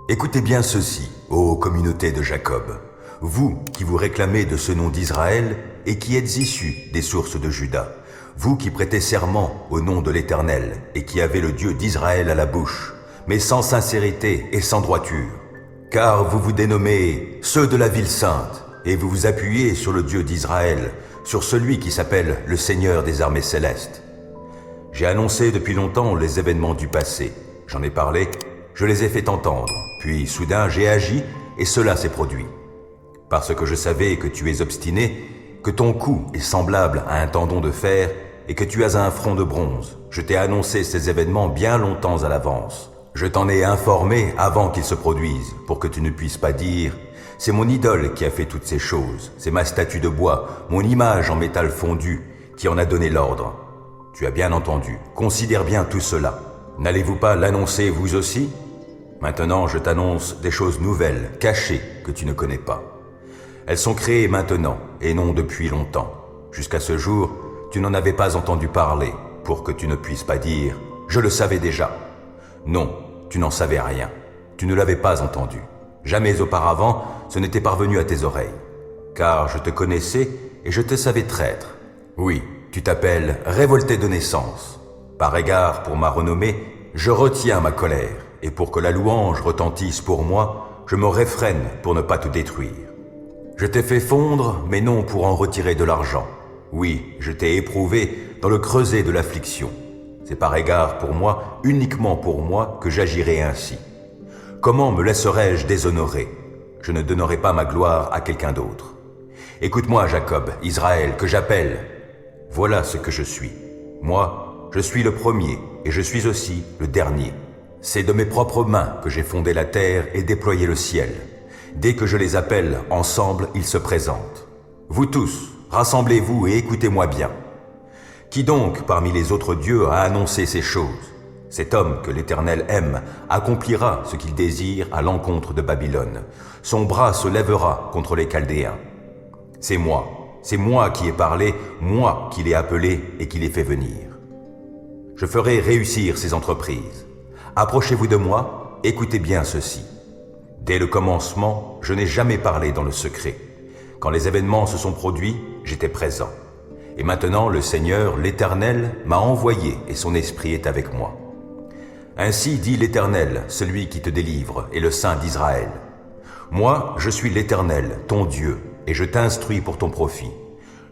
Écoutez bien ceci, ô communauté de Jacob, vous qui vous réclamez de ce nom d'Israël et qui êtes issus des sources de Juda, vous qui prêtez serment au nom de l'Éternel et qui avez le Dieu d'Israël à la bouche, mais sans sincérité et sans droiture. Car vous vous dénommez ceux de la ville sainte et vous vous appuyez sur le Dieu d'Israël, sur celui qui s'appelle le Seigneur des armées célestes. J'ai annoncé depuis longtemps les événements du passé, j'en ai parlé, je les ai fait entendre, puis soudain j'ai agi et cela s'est produit. Parce que je savais que tu es obstiné, que ton cou est semblable à un tendon de fer et que tu as un front de bronze, je t'ai annoncé ces événements bien longtemps à l'avance. Je t'en ai informé avant qu'ils se produisent, pour que tu ne puisses pas dire « C'est mon idole qui a fait toutes ces choses, c'est ma statue de bois, mon image en métal fondu, qui en a donné l'ordre. » Tu as bien entendu, considère bien tout cela. N'allez-vous pas l'annoncer vous aussi ? Maintenant, je t'annonce des choses nouvelles, cachées, que tu ne connais pas. Elles sont créées maintenant, et non depuis longtemps. Jusqu'à ce jour, tu n'en avais pas entendu parler, pour que tu ne puisses pas dire « Je le savais déjà ». Non, tu n'en savais rien. Tu ne l'avais pas entendu. Jamais auparavant, ce n'était parvenu à tes oreilles. Car je te connaissais et je te savais traître. Oui, tu t'appelles révolté de naissance. Par égard pour ma renommée, je retiens ma colère, et pour que la louange retentisse pour moi, je me réfrène pour ne pas te détruire. Je t'ai fait fondre, mais non pour en retirer de l'argent. Oui, je t'ai éprouvé dans le creuset de l'affliction. C'est par égard pour moi, uniquement pour moi, que j'agirai ainsi. Comment me laisserais-je déshonorer ? Je ne donnerai pas ma gloire à quelqu'un d'autre. Écoute-moi, Jacob, Israël, que j'appelle. Voilà ce que je suis. Moi, je suis le premier, et je suis aussi le dernier. C'est de mes propres mains que j'ai fondé la terre et déployé le ciel. Dès que je les appelle, ensemble, ils se présentent. Vous tous, rassemblez-vous et écoutez-moi bien. Qui donc, parmi les autres dieux, a annoncé ces choses ? Cet homme que l'Éternel aime accomplira ce qu'il désire à l'encontre de Babylone. Son bras se lèvera contre les Chaldéens. C'est moi qui ai parlé, moi qui l'ai appelé et qui l'ai fait venir. Je ferai réussir ces entreprises. Approchez-vous de moi, écoutez bien ceci. Dès le commencement, je n'ai jamais parlé dans le secret. Quand les événements se sont produits, j'étais présent. Et maintenant, le Seigneur, l'Éternel, m'a envoyé et son esprit est avec moi. Ainsi dit l'Éternel, celui qui te délivre, et le Saint d'Israël. Moi, je suis l'Éternel, ton Dieu, et je t'instruis pour ton profit.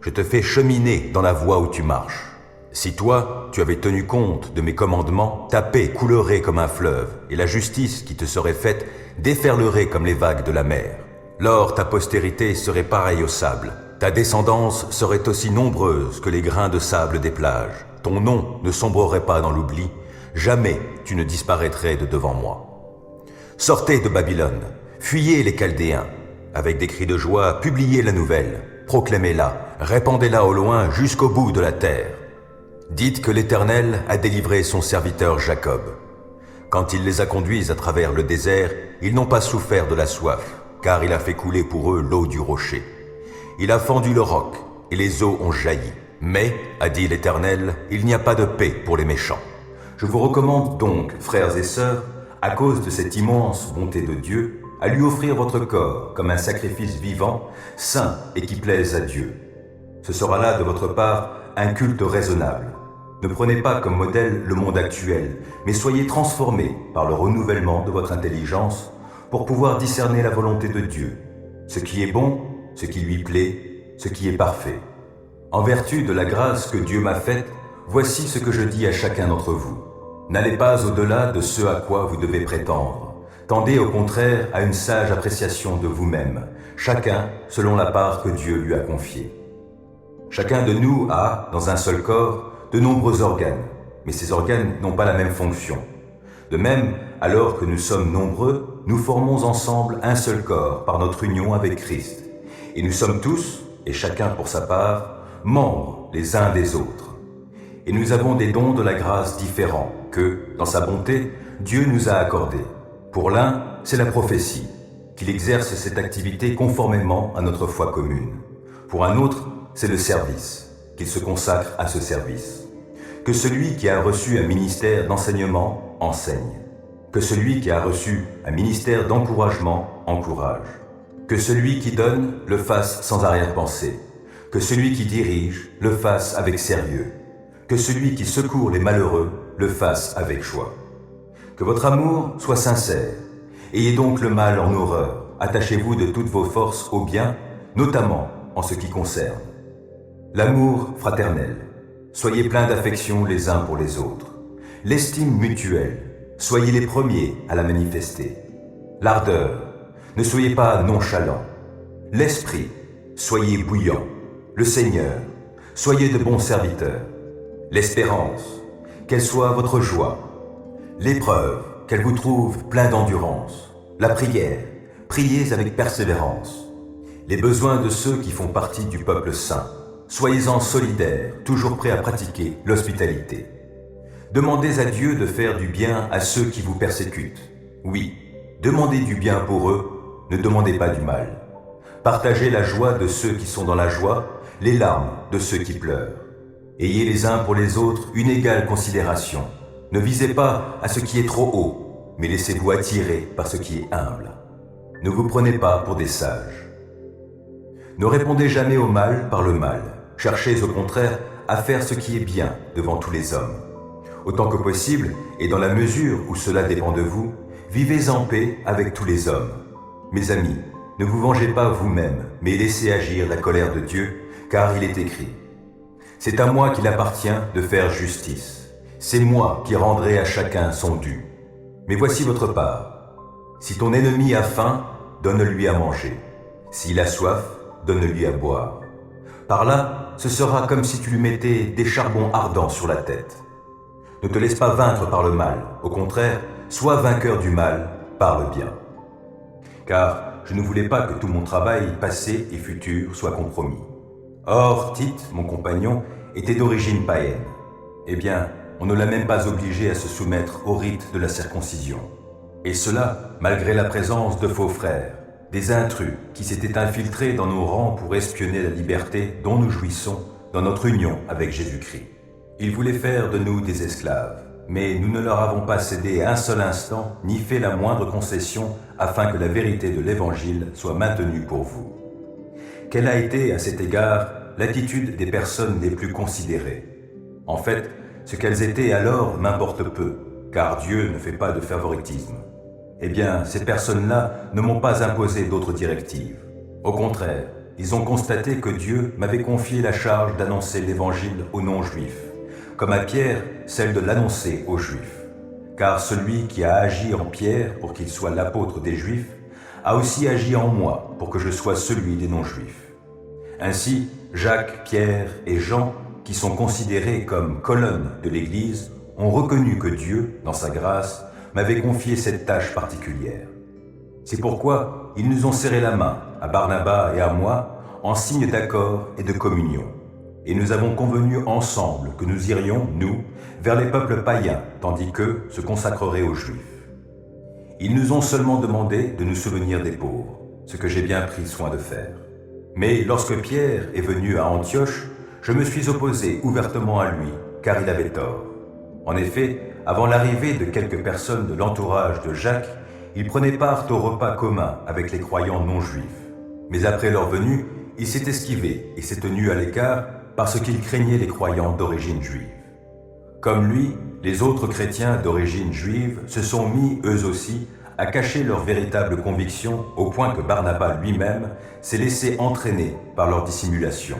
Je te fais cheminer dans la voie où tu marches. Si toi, tu avais tenu compte de mes commandements, ta paix coulerait comme un fleuve, et la justice qui te serait faite déferlerait comme les vagues de la mer. Lors ta postérité serait pareille au sable. Ta descendance serait aussi nombreuse que les grains de sable des plages. Ton nom ne sombrerait pas dans l'oubli. Jamais tu ne disparaîtrais de devant moi. Sortez de Babylone, fuyez les Chaldéens. Avec des cris de joie, publiez la nouvelle. Proclamez-la, répandez-la au loin jusqu'au bout de la terre. Dites que l'Éternel a délivré son serviteur Jacob. Quand il les a conduits à travers le désert, ils n'ont pas souffert de la soif, car il a fait couler pour eux l'eau du rocher. Il a fendu le roc, et les eaux ont jailli. Mais, a dit l'Éternel, il n'y a pas de paix pour les méchants. Je vous recommande donc, frères et sœurs, à cause de cette immense bonté de Dieu, à lui offrir votre corps comme un sacrifice vivant, saint et qui plaise à Dieu. Ce sera là de votre part un culte raisonnable. Ne prenez pas comme modèle le monde actuel, mais soyez transformés par le renouvellement de votre intelligence pour pouvoir discerner la volonté de Dieu, ce qui est bon, ce qui lui plaît, ce qui est parfait. En vertu de la grâce que Dieu m'a faite, voici ce que je dis à chacun d'entre vous. N'allez pas au-delà de ce à quoi vous devez prétendre. Tendez au contraire à une sage appréciation de vous-même, chacun selon la part que Dieu lui a confiée. Chacun de nous a, dans un seul corps, de nombreux organes, mais ces organes n'ont pas la même fonction. De même, alors que nous sommes nombreux, nous formons ensemble un seul corps par notre union avec Christ. Et nous sommes tous, et chacun pour sa part, membres les uns des autres. Et nous avons des dons de la grâce différents que, dans sa bonté, Dieu nous a accordés. Pour l'un, c'est la prophétie, qu'il exerce cette activité conformément à notre foi commune. Pour un autre, c'est le service, qu'il se consacre à ce service. Que celui qui a reçu un ministère d'enseignement enseigne. Que celui qui a reçu un ministère d'encouragement encourage. Que celui qui donne le fasse sans arrière-pensée. Que celui qui dirige le fasse avec sérieux. Que celui qui secourt les malheureux le fasse avec joie. Que votre amour soit sincère. Ayez donc le mal en horreur. Attachez-vous de toutes vos forces au bien, notamment en ce qui concerne l'amour fraternel. Soyez pleins d'affection les uns pour les autres. L'estime mutuelle. Soyez les premiers à la manifester. L'ardeur. Ne soyez pas nonchalants. L'esprit. Soyez bouillants. Le Seigneur. Soyez de bons serviteurs. L'espérance. Qu'elle soit votre joie. L'épreuve. Qu'elle vous trouve plein d'endurance. La prière. Priez avec persévérance. Les besoins de ceux qui font partie du peuple saint. Soyez-en solidaires, toujours prêts à pratiquer l'hospitalité. Demandez à Dieu de faire du bien à ceux qui vous persécutent. Oui, demandez du bien pour eux, ne demandez pas du mal. Partagez la joie de ceux qui sont dans la joie, les larmes de ceux qui pleurent. Ayez les uns pour les autres une égale considération. Ne visez pas à ce qui est trop haut, mais laissez-vous attirer par ce qui est humble. Ne vous prenez pas pour des sages. Ne répondez jamais au mal par le mal. Cherchez au contraire à faire ce qui est bien devant tous les hommes. Autant que possible, et dans la mesure où cela dépend de vous, vivez en paix avec tous les hommes. Mes amis, ne vous vengez pas vous-même, mais laissez agir la colère de Dieu, car il est écrit « C'est à moi qu'il appartient de faire justice. C'est moi qui rendrai à chacun son dû. Mais voici votre part. Si ton ennemi a faim, donne-lui à manger. S'il a soif, donne-lui à boire. Par là, ce sera comme si tu lui mettais des charbons ardents sur la tête. Ne te laisse pas vaincre par le mal. Au contraire, sois vainqueur du mal par le bien. Car je ne voulais pas que tout mon travail passé et futur soit compromis. Or, Tite, mon compagnon, était d'origine païenne. Eh bien, on ne l'a même pas obligé à se soumettre au rite de la circoncision. Et cela, malgré la présence de faux frères, des intrus qui s'étaient infiltrés dans nos rangs pour espionner la liberté dont nous jouissons dans notre union avec Jésus-Christ. Ils voulaient faire de nous des esclaves, mais nous ne leur avons pas cédé un seul instant ni fait la moindre concession afin que la vérité de l'Évangile soit maintenue pour vous. Quelle a été, à cet égard, l'attitude des personnes les plus considérées? En fait, ce qu'elles étaient alors m'importe peu, car Dieu ne fait pas de favoritisme. Eh bien, ces personnes-là ne m'ont pas imposé d'autres directives. Au contraire, ils ont constaté que Dieu m'avait confié la charge d'annoncer l'Évangile aux non-juifs, comme à Pierre, celle de l'annoncer aux Juifs. Car celui qui a agi en Pierre pour qu'il soit l'apôtre des Juifs, a aussi agi en moi pour que je sois celui des non-juifs. Ainsi, Jacques, Pierre et Jean, qui sont considérés comme colonnes de l'Église, ont reconnu que Dieu, dans sa grâce, m'avait confié cette tâche particulière. C'est pourquoi ils nous ont serré la main, à Barnabas et à moi, en signe d'accord et de communion. Et nous avons convenu ensemble que nous irions, nous, vers les peuples païens, tandis qu'eux se consacreraient aux Juifs. Ils nous ont seulement demandé de nous souvenir des pauvres, ce que j'ai bien pris soin de faire. Mais lorsque Pierre est venu à Antioche, je me suis opposé ouvertement à lui, car il avait tort. En effet, avant l'arrivée de quelques personnes de l'entourage de Jacques, il prenait part au repas commun avec les croyants non-juifs. Mais après leur venue, il s'est esquivé et s'est tenu à l'écart parce qu'il craignait les croyants d'origine juive. Comme lui, les autres chrétiens d'origine juive se sont mis, eux aussi, à cacher leurs véritables convictions au point que Barnabas lui-même s'est laissé entraîner par leur dissimulation.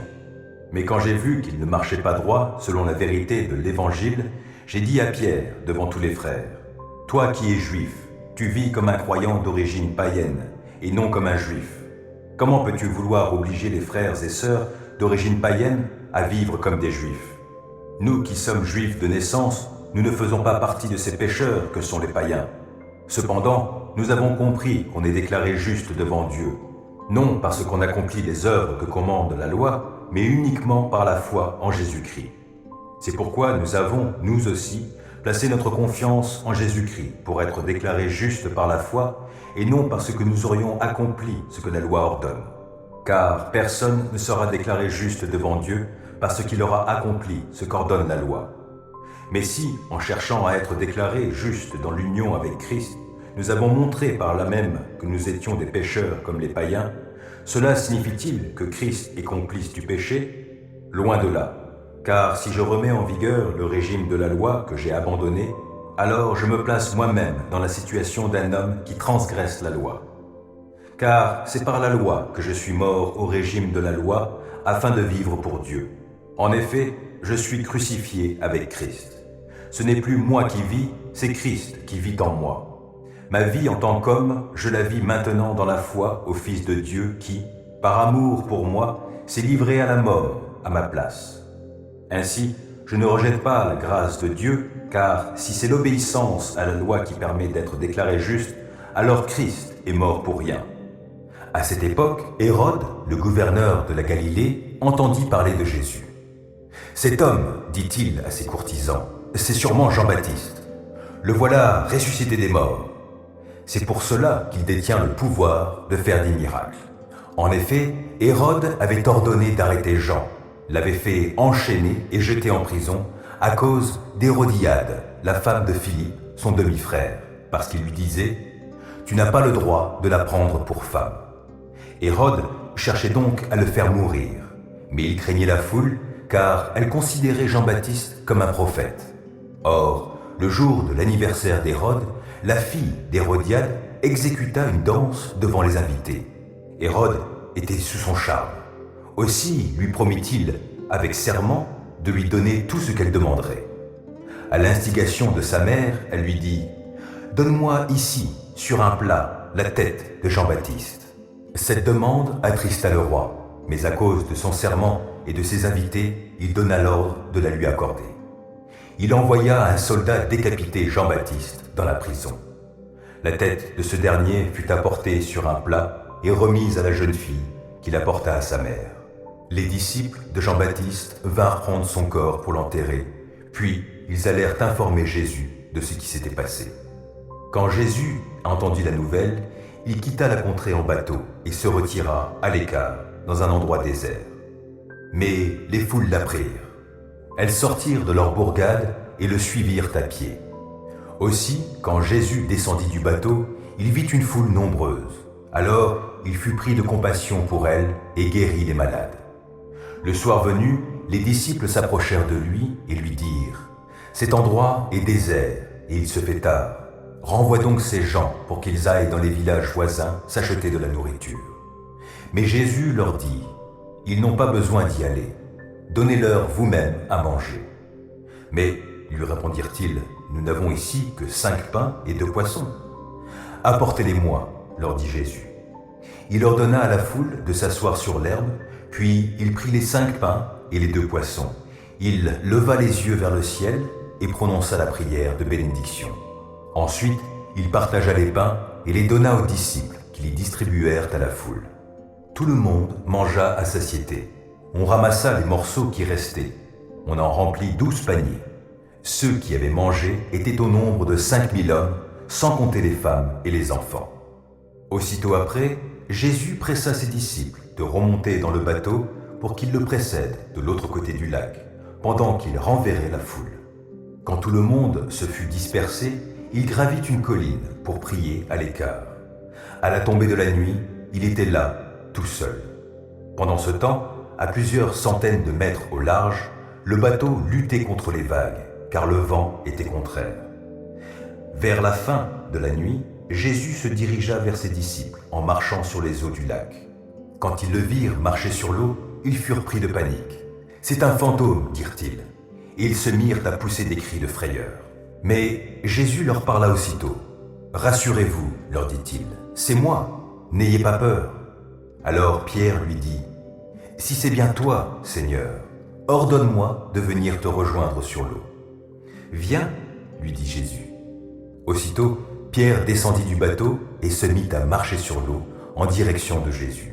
Mais quand j'ai vu qu'ils ne marchaient pas droit selon la vérité de l'Évangile, j'ai dit à Pierre, devant tous les frères, « Toi qui es juif, tu vis comme un croyant d'origine païenne et non comme un juif. Comment peux-tu vouloir obliger les frères et sœurs d'origine païenne à vivre comme des juifs? Nous qui sommes juifs de naissance, nous ne faisons pas partie de ces pécheurs que sont les païens. Cependant, nous avons compris qu'on est déclaré juste devant Dieu, non parce qu'on accomplit les œuvres que commande la loi, mais uniquement par la foi en Jésus-Christ. C'est pourquoi nous avons, nous aussi, placé notre confiance en Jésus-Christ pour être déclarés justes par la foi et non parce que nous aurions accompli ce que la loi ordonne. Car personne ne sera déclaré juste devant Dieu parce qu'il aura accompli ce qu'ordonne la loi. Mais si, en cherchant à être déclarés justes dans l'union avec Christ, nous avons montré par là même que nous étions des pécheurs comme les païens, cela signifie-t-il que Christ est complice du péché? Loin de là. Car si je remets en vigueur le régime de la loi que j'ai abandonné, alors je me place moi-même dans la situation d'un homme qui transgresse la loi. Car c'est par la loi que je suis mort au régime de la loi afin de vivre pour Dieu. En effet, je suis crucifié avec Christ. Ce n'est plus moi qui vis, c'est Christ qui vit en moi. Ma vie en tant qu'homme, je la vis maintenant dans la foi au Fils de Dieu qui, par amour pour moi, s'est livré à la mort à ma place. Ainsi, je ne rejette pas la grâce de Dieu, car si c'est l'obéissance à la loi qui permet d'être déclaré juste, alors Christ est mort pour rien. À cette époque, Hérode, le gouverneur de la Galilée, entendit parler de Jésus. « Cet homme, dit-il à ses courtisans, c'est sûrement Jean-Baptiste. Le voilà ressuscité des morts. C'est pour cela qu'il détient le pouvoir de faire des miracles. » En effet, Hérode avait ordonné d'arrêter Jean, l'avait fait enchaîner et jeter en prison à cause d'Hérodiade, la femme de Philippe, son demi-frère, parce qu'il lui disait « Tu n'as pas le droit de la prendre pour femme ». Hérode cherchait donc à le faire mourir, mais il craignait la foule car elle considérait Jean-Baptiste comme un prophète. Or, le jour de l'anniversaire d'Hérode, la fille d'Hérodiade exécuta une danse devant les invités. Hérode était sous son charme. Aussi lui promit-il, avec serment, de lui donner tout ce qu'elle demanderait. À l'instigation de sa mère, elle lui dit « Donne-moi ici, sur un plat, la tête de Jean-Baptiste. » Cette demande attrista le roi, mais à cause de son serment et de ses invités, il donna l'ordre de la lui accorder. Il envoya un soldat décapiter Jean-Baptiste dans la prison. La tête de ce dernier fut apportée sur un plat et remise à la jeune fille qui la porta à sa mère. Les disciples de Jean-Baptiste vinrent prendre son corps pour l'enterrer, puis ils allèrent informer Jésus de ce qui s'était passé. Quand Jésus entendit la nouvelle, il quitta la contrée en bateau et se retira à l'écart, dans un endroit désert. Mais les foules l'apprirent. Elles sortirent de leur bourgade et le suivirent à pied. Aussi, quand Jésus descendit du bateau, il vit une foule nombreuse. Alors, il fut pris de compassion pour elle et guérit les malades. Le soir venu, les disciples s'approchèrent de lui et lui dirent « Cet endroit est désert et il se fait tard. Renvoie donc ces gens pour qu'ils aillent dans les villages voisins s'acheter de la nourriture. » Mais Jésus leur dit « Ils n'ont pas besoin d'y aller. Donnez-leur vous-même à manger. » Mais, lui répondirent-ils, nous n'avons ici que 5 pains et 2 poissons. Apportez-les-moi, leur dit Jésus. Il ordonna à la foule de s'asseoir sur l'herbe, puis il prit les 5 pains et les 2 poissons. Il leva les yeux vers le ciel et prononça la prière de bénédiction. Ensuite, il partagea les pains et les donna aux disciples qui les distribuèrent à la foule. Tout le monde mangea à satiété. On ramassa les morceaux qui restaient. On en remplit 12 paniers. Ceux qui avaient mangé étaient au nombre de 5000 hommes, sans compter les femmes et les enfants. Aussitôt après, Jésus pressa ses disciples de remonter dans le bateau pour qu'ils le précèdent de l'autre côté du lac, pendant qu'il renverrait la foule. Quand tout le monde se fut dispersé, il gravit une colline pour prier à l'écart. À la tombée de la nuit, il était là, tout seul. Pendant ce temps, à plusieurs centaines de mètres au large, le bateau luttait contre les vagues, car le vent était contraire. Vers la fin de la nuit, Jésus se dirigea vers ses disciples en marchant sur les eaux du lac. Quand ils le virent marcher sur l'eau, ils furent pris de panique. « C'est un fantôme », dirent-ils, et ils se mirent à pousser des cris de frayeur. Mais Jésus leur parla aussitôt. « Rassurez-vous, leur dit-il, c'est moi, n'ayez pas peur. » Alors Pierre lui dit « Si c'est bien toi, Seigneur, ordonne-moi de venir te rejoindre sur l'eau. »« Viens, lui dit Jésus. » Aussitôt, Pierre descendit du bateau et se mit à marcher sur l'eau en direction de Jésus.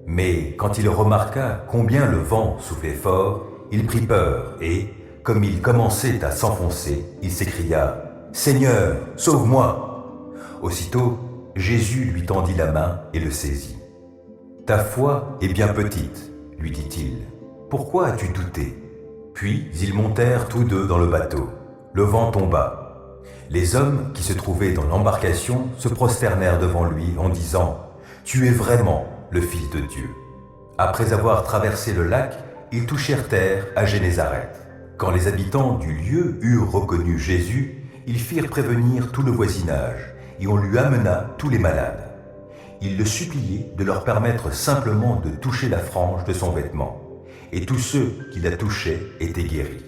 Mais quand il remarqua combien le vent soufflait fort, il prit peur et, comme il commençait à s'enfoncer, il s'écria « Seigneur, sauve-moi !» Aussitôt, Jésus lui tendit la main et le saisit. « Ta foi est bien petite, lui dit-il. Pourquoi as-tu douté ?» Puis ils montèrent tous deux dans le bateau. Le vent tomba. Les hommes qui se trouvaient dans l'embarcation se prosternèrent devant lui en disant « Tu es vraiment le Fils de Dieu ». Après avoir traversé le lac, ils touchèrent terre à Génézareth. Quand les habitants du lieu eurent reconnu Jésus, ils firent prévenir tout le voisinage et on lui amena tous les malades. Ils le suppliaient de leur permettre simplement de toucher la frange de son vêtement, et tous ceux qui la touchaient étaient guéris.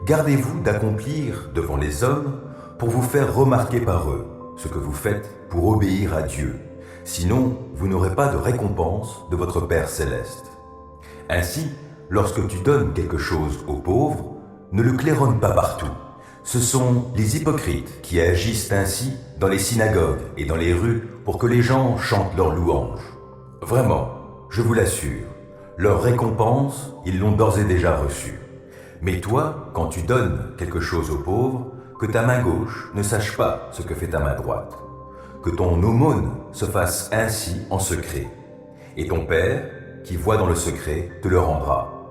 Gardez-vous d'accomplir devant les hommes pour vous faire remarquer par eux ce que vous faites pour obéir à Dieu. Sinon, vous n'aurez pas de récompense de votre Père céleste. Ainsi, lorsque tu donnes quelque chose aux pauvres, ne le claironne pas partout. Ce sont les hypocrites qui agissent ainsi dans les synagogues et dans les rues pour que les gens chantent leurs louanges. Vraiment, je vous l'assure, leur récompense, ils l'ont d'ores et déjà reçue. Mais toi, quand tu donnes quelque chose aux pauvres, que ta main gauche ne sache pas ce que fait ta main droite. Que ton aumône se fasse ainsi en secret. Et ton Père, qui voit dans le secret, te le rendra.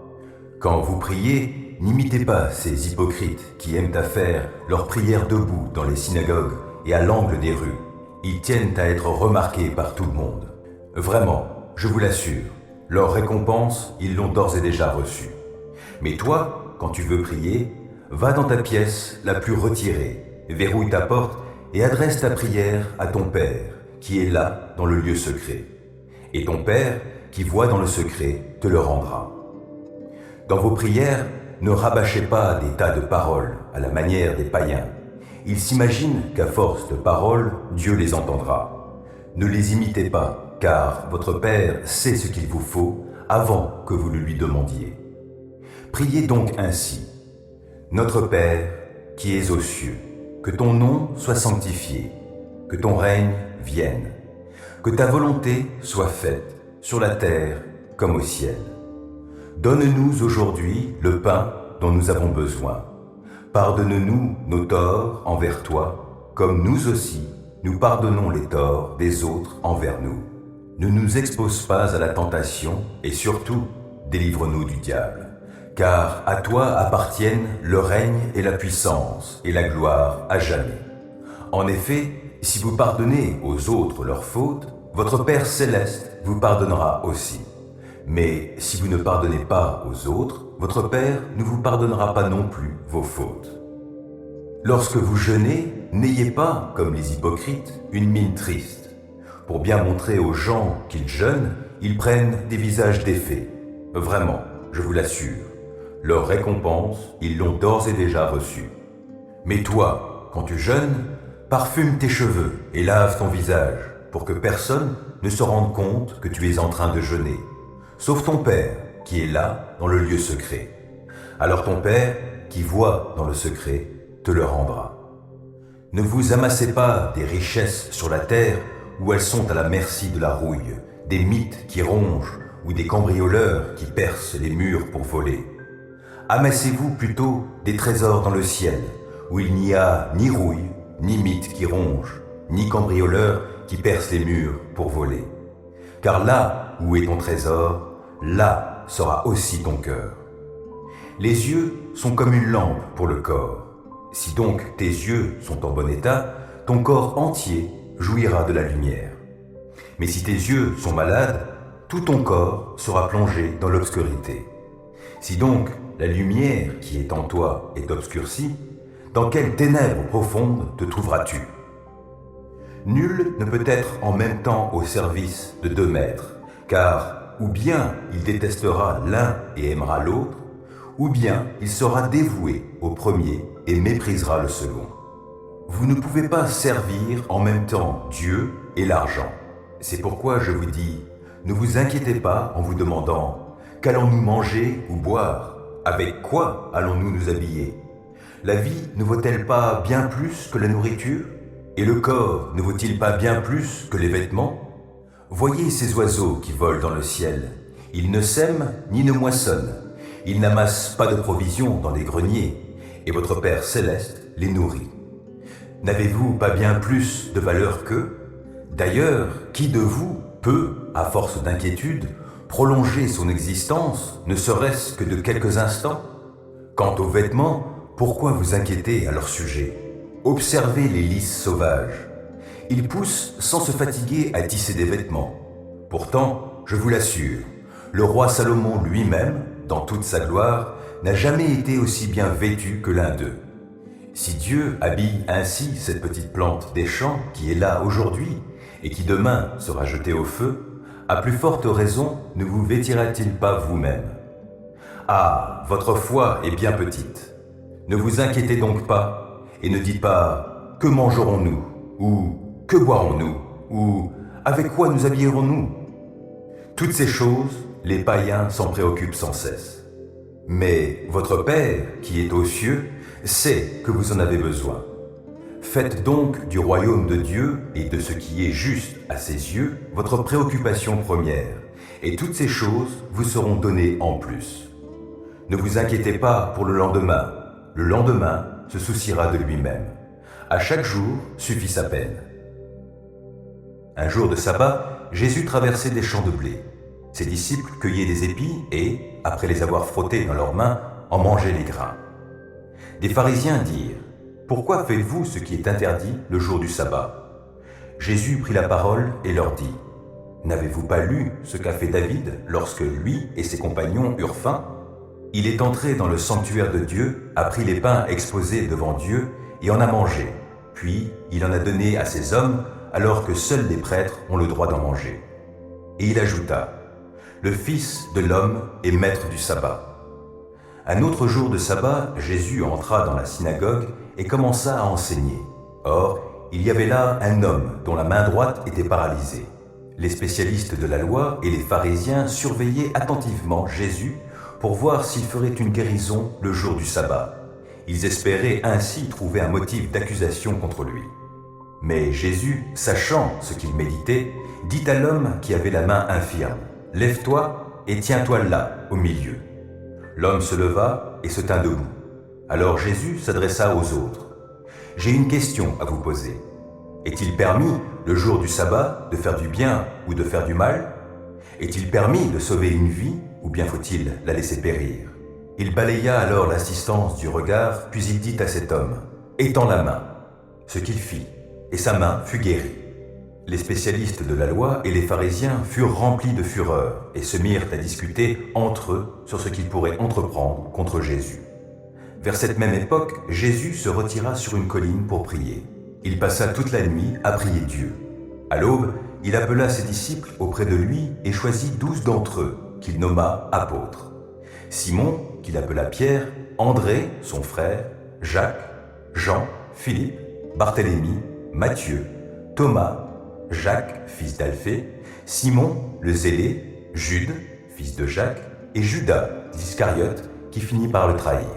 Quand vous priez, n'imitez pas ces hypocrites qui aiment à faire leurs prières debout dans les synagogues et à l'angle des rues. Ils tiennent à être remarqués par tout le monde. Vraiment, je vous l'assure, leur récompense, ils l'ont d'ores et déjà reçue. Mais toi, quand tu veux prier, va dans ta pièce la plus retirée, verrouille ta porte et adresse ta prière à ton Père, qui est là dans le lieu secret. Et ton Père, qui voit dans le secret, te le rendra. Dans vos prières, ne rabâchez pas des tas de paroles à la manière des païens. Ils s'imaginent qu'à force de paroles, Dieu les entendra. Ne les imitez pas, car votre Père sait ce qu'il vous faut avant que vous le lui demandiez. Priez donc ainsi. Notre Père, qui es aux cieux, que ton nom soit sanctifié, que ton règne vienne, que ta volonté soit faite sur la terre comme au ciel. Donne-nous aujourd'hui le pain dont nous avons besoin. Pardonne-nous nos torts envers toi, comme nous aussi, nous pardonnons les torts des autres envers nous. Ne nous expose pas à la tentation et surtout, délivre-nous du diable. Car à toi appartiennent le règne et la puissance et la gloire à jamais. En effet, si vous pardonnez aux autres leurs fautes, votre Père céleste vous pardonnera aussi. Mais si vous ne pardonnez pas aux autres, votre Père ne vous pardonnera pas non plus vos fautes. Lorsque vous jeûnez, n'ayez pas, comme les hypocrites, une mine triste. Pour bien montrer aux gens qu'ils jeûnent, ils prennent des visages défaits. Vraiment, je vous l'assure, leur récompense, ils l'ont d'ores et déjà reçue. Mais toi, quand tu jeûnes, parfume tes cheveux et lave ton visage, pour que personne ne se rende compte que tu es en train de jeûner, sauf ton Père, qui est là, dans le lieu secret. Alors ton Père, qui voit dans le secret, te le rendra. Ne vous amassez pas des richesses sur la terre où elles sont à la merci de la rouille, des mythes qui rongent ou des cambrioleurs qui percent les murs pour voler. Amassez-vous plutôt des trésors dans le ciel, où il n'y a ni rouille, ni mythes qui rongent, ni cambrioleurs qui percent les murs pour voler. Car là où est ton trésor, là sera aussi ton cœur. Les yeux sont comme une lampe pour le corps. Si donc tes yeux sont en bon état, ton corps entier jouira de la lumière. Mais si tes yeux sont malades, tout ton corps sera plongé dans l'obscurité. Si donc la lumière qui est en toi est obscurcie, dans quelles ténèbres profondes te trouveras-tu? Nul ne peut être en même temps au service de deux maîtres, car ou bien il détestera l'un et aimera l'autre, ou bien il sera dévoué au premier et méprisera le second. Vous ne pouvez pas servir en même temps Dieu et l'argent. C'est pourquoi je vous dis, ne vous inquiétez pas en vous demandant « Qu'allons-nous manger ou boire? Avec quoi allons-nous nous habiller? La vie ne vaut-elle pas bien plus que la nourriture? Et le corps ne vaut-il pas bien plus que les vêtements? Voyez ces oiseaux qui volent dans le ciel. Ils ne sèment ni ne moissonnent. Ils n'amassent pas de provisions dans les greniers, et votre Père céleste les nourrit. N'avez-vous pas bien plus de valeur qu'eux? D'ailleurs, qui de vous peut, à force d'inquiétude, prolonger son existence, ne serait-ce que de quelques instants? Quant aux vêtements, Pourquoi vous inquiétez à leur sujet? Observez les lys sauvages. Ils poussent sans se fatiguer à tisser des vêtements. Pourtant, je vous l'assure, le roi Salomon lui-même, dans toute sa gloire, n'a jamais été aussi bien vêtu que l'un d'eux. Si Dieu habille ainsi cette petite plante des champs qui est là aujourd'hui et qui demain sera jetée au feu, à plus forte raison ne vous vêtira-t-il pas vous-même? Ah, votre foi est bien petite. Ne vous inquiétez donc pas et ne dites pas « Que mangerons-nous » ou « Que boirons-nous » ou « Avec quoi nous habillerons-nous » Toutes ces choses, les païens s'en préoccupent sans cesse. Mais votre Père, qui est aux cieux, sait que vous en avez besoin. Faites donc du royaume de Dieu et de ce qui est juste à ses yeux votre préoccupation première, et toutes ces choses vous seront données en plus. Ne vous inquiétez pas pour le lendemain se souciera de lui-même. À chaque jour suffit sa peine. Un jour de sabbat, Jésus traversait des champs de blé. Ses disciples cueillaient des épis et, après les avoir frottés dans leurs mains, en mangeaient les grains. Des pharisiens dirent « Pourquoi faites-vous ce qui est interdit le jour du sabbat ?» Jésus prit la parole et leur dit « N'avez-vous pas lu ce qu'a fait David lorsque lui et ses compagnons eurent faim ? Il est entré dans le sanctuaire de Dieu, a pris les pains exposés devant Dieu et en a mangé. Puis il en a donné à ses hommes alors que seuls les prêtres ont le droit d'en manger. » Et il ajouta « Le Fils de l'homme est maître du sabbat. » Un autre jour de sabbat, Jésus entra dans la synagogue et commença à enseigner. Or, il y avait là un homme dont la main droite était paralysée. Les spécialistes de la loi et les pharisiens surveillaient attentivement Jésus pour voir s'il ferait une guérison le jour du sabbat. Ils espéraient ainsi trouver un motif d'accusation contre lui. Mais Jésus, sachant ce qu'il méditait, dit à l'homme qui avait la main infirme « Lève-toi et tiens-toi là, au milieu. » L'homme se leva et se tint debout. Alors Jésus s'adressa aux autres. « J'ai une question à vous poser. Est-il permis, le jour du sabbat, de faire du bien ou de faire du mal? Est-il permis de sauver une vie ou bien faut-il la laisser périr ?» Il balaya alors l'assistance du regard, puis il dit à cet homme « Étends la main. » Ce qu'il fit, et sa main fut guérie. Les spécialistes de la loi et les pharisiens furent remplis de fureur et se mirent à discuter entre eux sur ce qu'ils pourraient entreprendre contre Jésus. Vers cette même époque, Jésus se retira sur une colline pour prier. Il passa toute la nuit à prier Dieu. À l'aube, il appela ses disciples auprès de lui et choisit 12 d'entre eux, qu'il nomma apôtres. Simon, qu'il appela Pierre, André, son frère, Jacques, Jean, Philippe, Barthélemy, Matthieu, Thomas, Jacques, fils d'Alphée, Simon, le zélé, Jude, fils de Jacques, et Judas, l'Iscariote, qui finit par le trahir.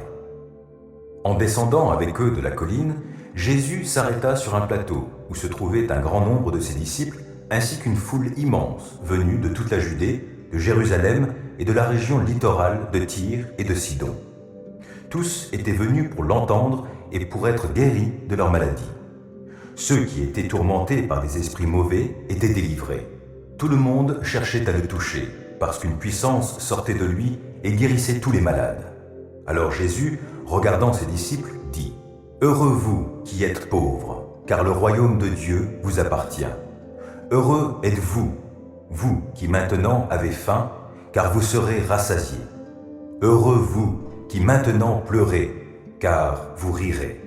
En descendant avec eux de la colline, Jésus s'arrêta sur un plateau où se trouvait un grand nombre de ses disciples, ainsi qu'une foule immense venue de toute la Judée, de Jérusalem et de la région littorale de Tyr et de Sidon. Tous étaient venus pour l'entendre et pour être guéris de leur maladie. Ceux qui étaient tourmentés par des esprits mauvais étaient délivrés. Tout le monde cherchait à le toucher, parce qu'une puissance sortait de lui et guérissait tous les malades. Alors Jésus, regardant ses disciples, dit « Heureux vous qui êtes pauvres, car le royaume de Dieu vous appartient. Heureux êtes-vous, vous qui maintenant avez faim, car vous serez rassasiés. Heureux vous qui maintenant pleurez, car vous rirez.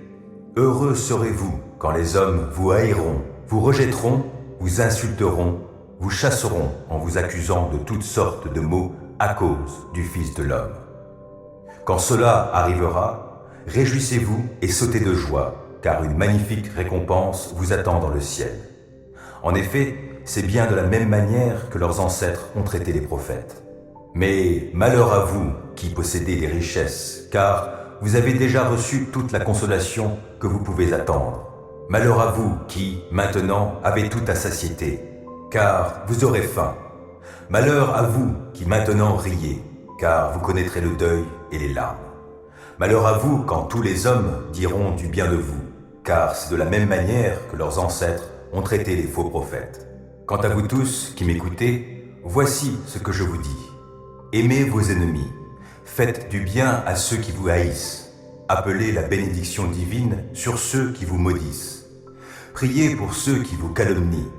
Heureux serez-vous quand les hommes vous haïront, vous rejetteront, vous insulteront, vous chasseront en vous accusant de toutes sortes de maux à cause du Fils de l'homme. Quand cela arrivera, réjouissez-vous et sautez de joie, car une magnifique récompense vous attend dans le ciel. En effet, c'est bien de la même manière que leurs ancêtres ont traité les prophètes. Mais malheur à vous qui possédez des richesses, car vous avez déjà reçu toute la consolation que vous pouvez attendre. Malheur à vous qui, maintenant, avez tout à satiété, car vous aurez faim. Malheur à vous qui maintenant riez, car vous connaîtrez le deuil et les larmes. Malheur à vous quand tous les hommes diront du bien de vous, car c'est de la même manière que leurs ancêtres ont traité les faux prophètes. Quant à vous tous qui m'écoutez, voici ce que je vous dis. Aimez vos ennemis, faites du bien à ceux qui vous haïssent, Appelez la bénédiction divine sur ceux qui vous maudissent. Priez pour ceux qui vous calomnient.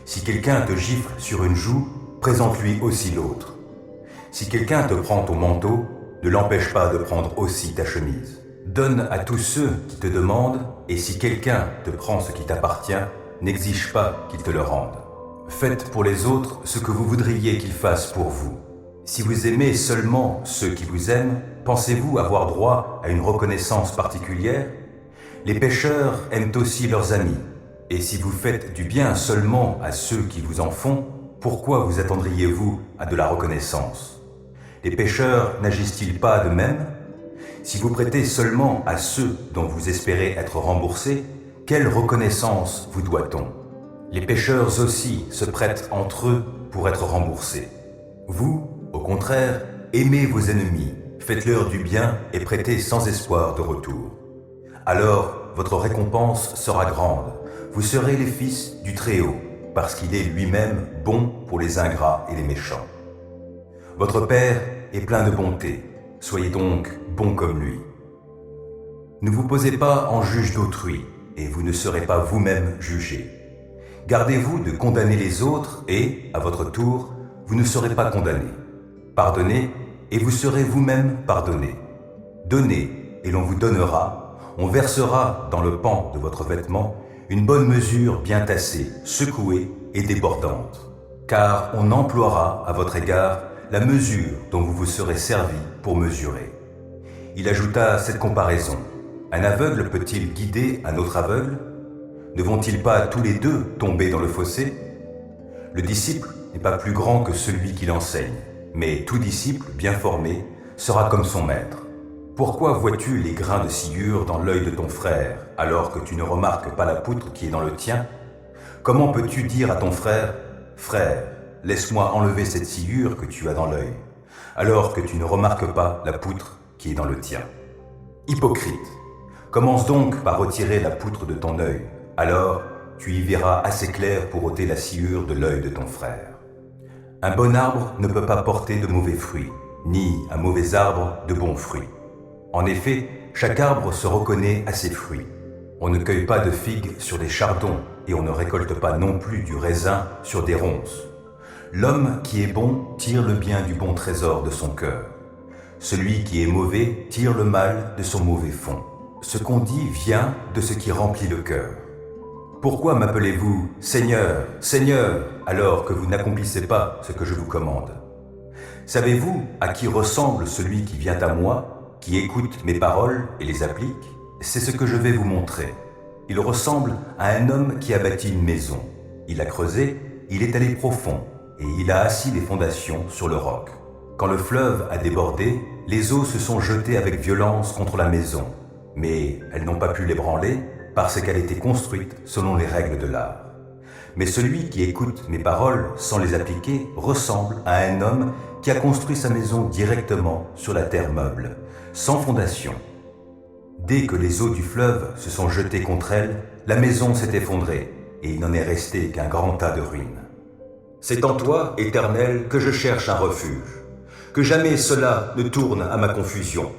Si quelqu'un te gifle sur une joue, présente-lui aussi l'autre. Si quelqu'un te prend ton manteau, ne l'empêche pas de prendre aussi ta chemise. Donne à tous ceux qui te demandent, et si quelqu'un te prend ce qui t'appartient, n'exige pas qu'il te le rende. Faites pour les autres ce que vous voudriez qu'ils fassent pour vous. Si vous aimez seulement ceux qui vous aiment, pensez-vous avoir droit à une reconnaissance particulière? Les pécheurs aiment aussi leurs amis. Et si vous faites du bien seulement à ceux qui vous en font, pourquoi vous attendriez-vous à de la reconnaissance? Les pécheurs n'agissent-ils pas de même? Si vous prêtez seulement à ceux dont vous espérez être remboursés, quelle reconnaissance vous doit-on? Les pécheurs aussi se prêtent entre eux pour être remboursés. Vous, au contraire, aimez vos ennemis, faites-leur du bien et prêtez sans espoir de retour. Alors, votre récompense sera grande. Vous serez les fils du Très-Haut, parce qu'il est lui-même bon pour les ingrats et les méchants. Votre Père est plein de bonté, soyez donc bons comme lui. Ne vous posez pas en juge d'autrui, et vous ne serez pas vous-même jugés. Gardez-vous de condamner les autres, et, à votre tour, vous ne serez pas condamnés. Pardonnez, et vous serez vous-même pardonnés. Donnez, et l'on vous donnera, on versera dans le pan de votre vêtement une bonne mesure bien tassée, secouée et débordante. Car on emploiera à votre égard la mesure dont vous vous serez servi pour mesurer. Il ajouta cette comparaison. Un aveugle peut-il guider un autre aveugle? Ne vont-ils pas tous les deux tomber dans le fossé? Le disciple n'est pas plus grand que celui qui l'enseigne, mais tout disciple bien formé sera comme son maître. Pourquoi vois-tu les grains de sciure dans l'œil de ton frère, alors que tu ne remarques pas la poutre qui est dans le tien? Comment peux-tu dire à ton frère, « Frère, laisse-moi enlever cette sciure que tu as dans l'œil », alors que tu ne remarques pas la poutre qui est dans le tien? Hypocrite, commence donc par retirer la poutre de ton œil, alors tu y verras assez clair pour ôter la sciure de l'œil de ton frère. Un bon arbre ne peut pas porter de mauvais fruits, ni un mauvais arbre de bons fruits. En effet, chaque arbre se reconnaît à ses fruits. On ne cueille pas de figues sur des chardons et on ne récolte pas non plus du raisin sur des ronces. L'homme qui est bon tire le bien du bon trésor de son cœur. Celui qui est mauvais tire le mal de son mauvais fond. Ce qu'on dit vient de ce qui remplit le cœur. Pourquoi m'appelez-vous Seigneur, Seigneur, alors que vous n'accomplissez pas ce que je vous commande? Savez-vous à qui ressemble celui qui vient à moi, qui écoute mes paroles et les applique? C'est ce que je vais vous montrer. Il ressemble à un homme qui a bâti une maison. Il a creusé, il est allé profond, et il a assis les fondations sur le roc. Quand le fleuve a débordé, les eaux se sont jetées avec violence contre la maison. Mais elles n'ont pas pu l'ébranler parce qu'elle était construite selon les règles de l'art. Mais celui qui écoute mes paroles sans les appliquer ressemble à un homme qui a construit sa maison directement sur la terre meuble, sans fondation. Dès que les eaux du fleuve se sont jetées contre elle, la maison s'est effondrée et il n'en est resté qu'un grand tas de ruines. C'est en toi, Éternel, que je cherche un refuge. Que jamais cela ne tourne à ma confusion.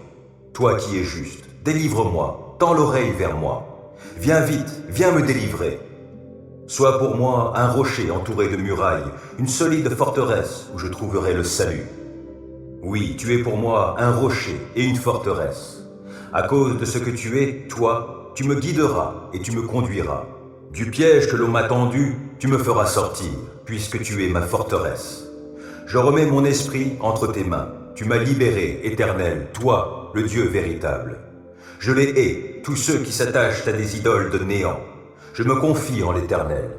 Toi qui es juste, délivre-moi, tends l'oreille vers moi. Viens vite, viens me délivrer. Sois pour moi un rocher entouré de murailles, une solide forteresse où je trouverai le salut. Oui, tu es pour moi un rocher et une forteresse. À cause de ce que tu es, toi, tu me guideras et tu me conduiras. Du piège que l'on m'a tendu, tu me feras sortir, puisque tu es ma forteresse. Je remets mon esprit entre tes mains. Tu m'as libéré, Éternel, toi, le Dieu véritable. Je les hais, tous ceux qui s'attachent à des idoles de néant. Je me confie en l'Éternel.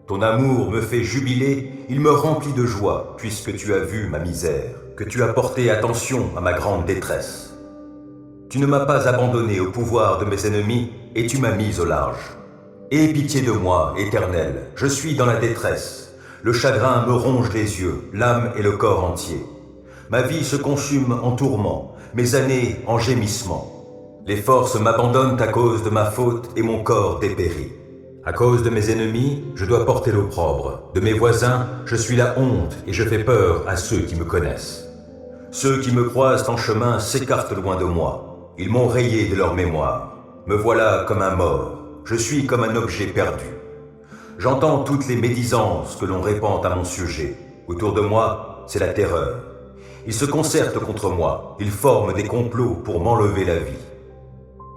Ton amour me fait jubiler, il me remplit de joie, puisque tu as vu ma misère, que tu as porté attention à ma grande détresse. Tu ne m'as pas abandonné au pouvoir de mes ennemis, et tu m'as mis au large. Aie pitié de moi, Éternel, je suis dans la détresse. Le chagrin me ronge les yeux, l'âme et le corps entier. Ma vie se consume en tourments, mes années en gémissements. Les forces m'abandonnent à cause de ma faute et mon corps dépérit. À cause de mes ennemis, je dois porter l'opprobre. De mes voisins, je suis la honte et je fais peur à ceux qui me connaissent. Ceux qui me croisent en chemin s'écartent loin de moi. Ils m'ont rayé de leur mémoire. Me voilà comme un mort. Je suis comme un objet perdu. J'entends toutes les médisances que l'on répand à mon sujet. Autour de moi, c'est la terreur. Ils se concertent contre moi. Ils forment des complots pour m'enlever la vie.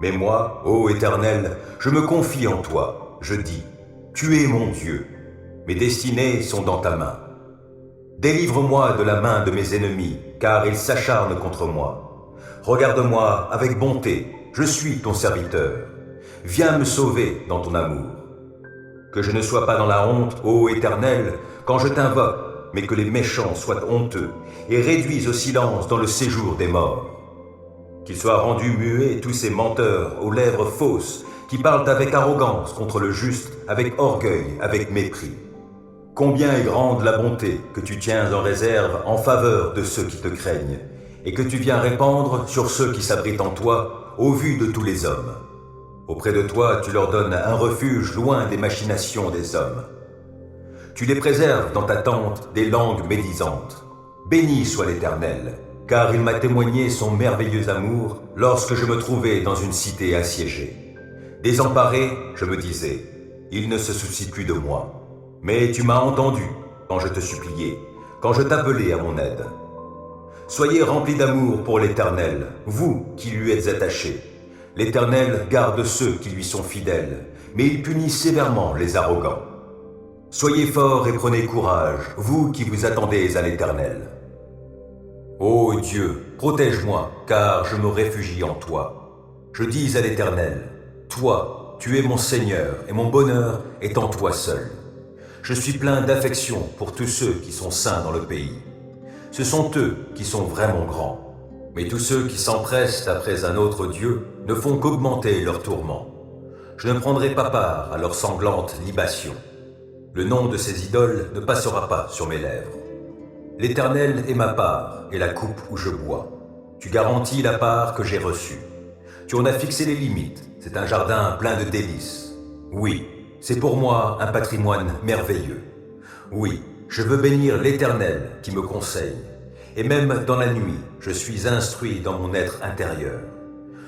Mais moi, ô Éternel, je me confie en toi. Je dis, tu es mon Dieu. Mes destinées sont dans ta main. Délivre-moi de la main de mes ennemis, car ils s'acharnent contre moi. Regarde-moi avec bonté, je suis ton serviteur. Viens me sauver dans ton amour. Que je ne sois pas dans la honte, ô Éternel, quand je t'invoque, mais que les méchants soient honteux et réduisent au silence dans le séjour des morts. Qu'ils soient rendus muets tous ces menteurs aux lèvres fausses qui parlent avec arrogance contre le juste, avec orgueil, avec mépris. Combien est grande la bonté que tu tiens en réserve en faveur de ceux qui te craignent et que tu viens répandre sur ceux qui s'abritent en toi au vu de tous les hommes. Auprès de toi, tu leur donnes un refuge loin des machinations des hommes. Tu les préserves dans ta tente des langues médisantes. Béni soit l'Éternel, car il m'a témoigné son merveilleux amour lorsque je me trouvais dans une cité assiégée. Désemparé, je me disais, il ne se soucie plus de moi. Mais tu m'as entendu quand je te suppliais, quand je t'appelais à mon aide. Soyez remplis d'amour pour l'Éternel, vous qui lui êtes attachés. L'Éternel garde ceux qui lui sont fidèles, mais il punit sévèrement les arrogants. Soyez forts et prenez courage, vous qui vous attendez à l'Éternel. Ô Dieu, protège-moi, car je me réfugie en toi. Je dis à l'Éternel, toi, tu es mon Seigneur, et mon bonheur est en toi seul. Je suis plein d'affection pour tous ceux qui sont saints dans le pays. Ce sont eux qui sont vraiment grands. Mais tous ceux qui s'empressent après un autre Dieu ne font qu'augmenter leurs tourments. Je ne prendrai pas part à leurs sanglantes libations. Le nom de ces idoles ne passera pas sur mes lèvres. L'Éternel est ma part et la coupe où je bois. Tu garantis la part que j'ai reçue. Tu en as fixé les limites. C'est un jardin plein de délices. Oui, c'est pour moi un patrimoine merveilleux. Oui, je veux bénir l'Éternel qui me conseille. Et même dans la nuit, je suis instruit dans mon être intérieur.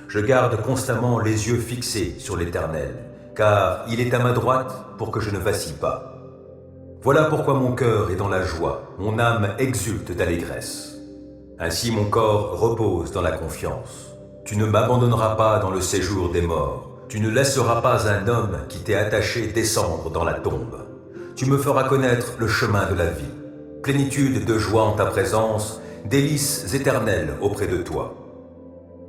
Je garde constamment les yeux fixés sur l'Éternel, car il est à ma droite pour que je ne vacille pas. Voilà pourquoi mon cœur est dans la joie, mon âme exulte d'allégresse. Ainsi mon corps repose dans la confiance. Tu ne m'abandonneras pas dans le séjour des morts. Tu ne laisseras pas un homme qui t'est attaché descendre dans la tombe. Tu me feras connaître le chemin de la vie. Plénitude de joie en ta présence, délices éternelles auprès de toi.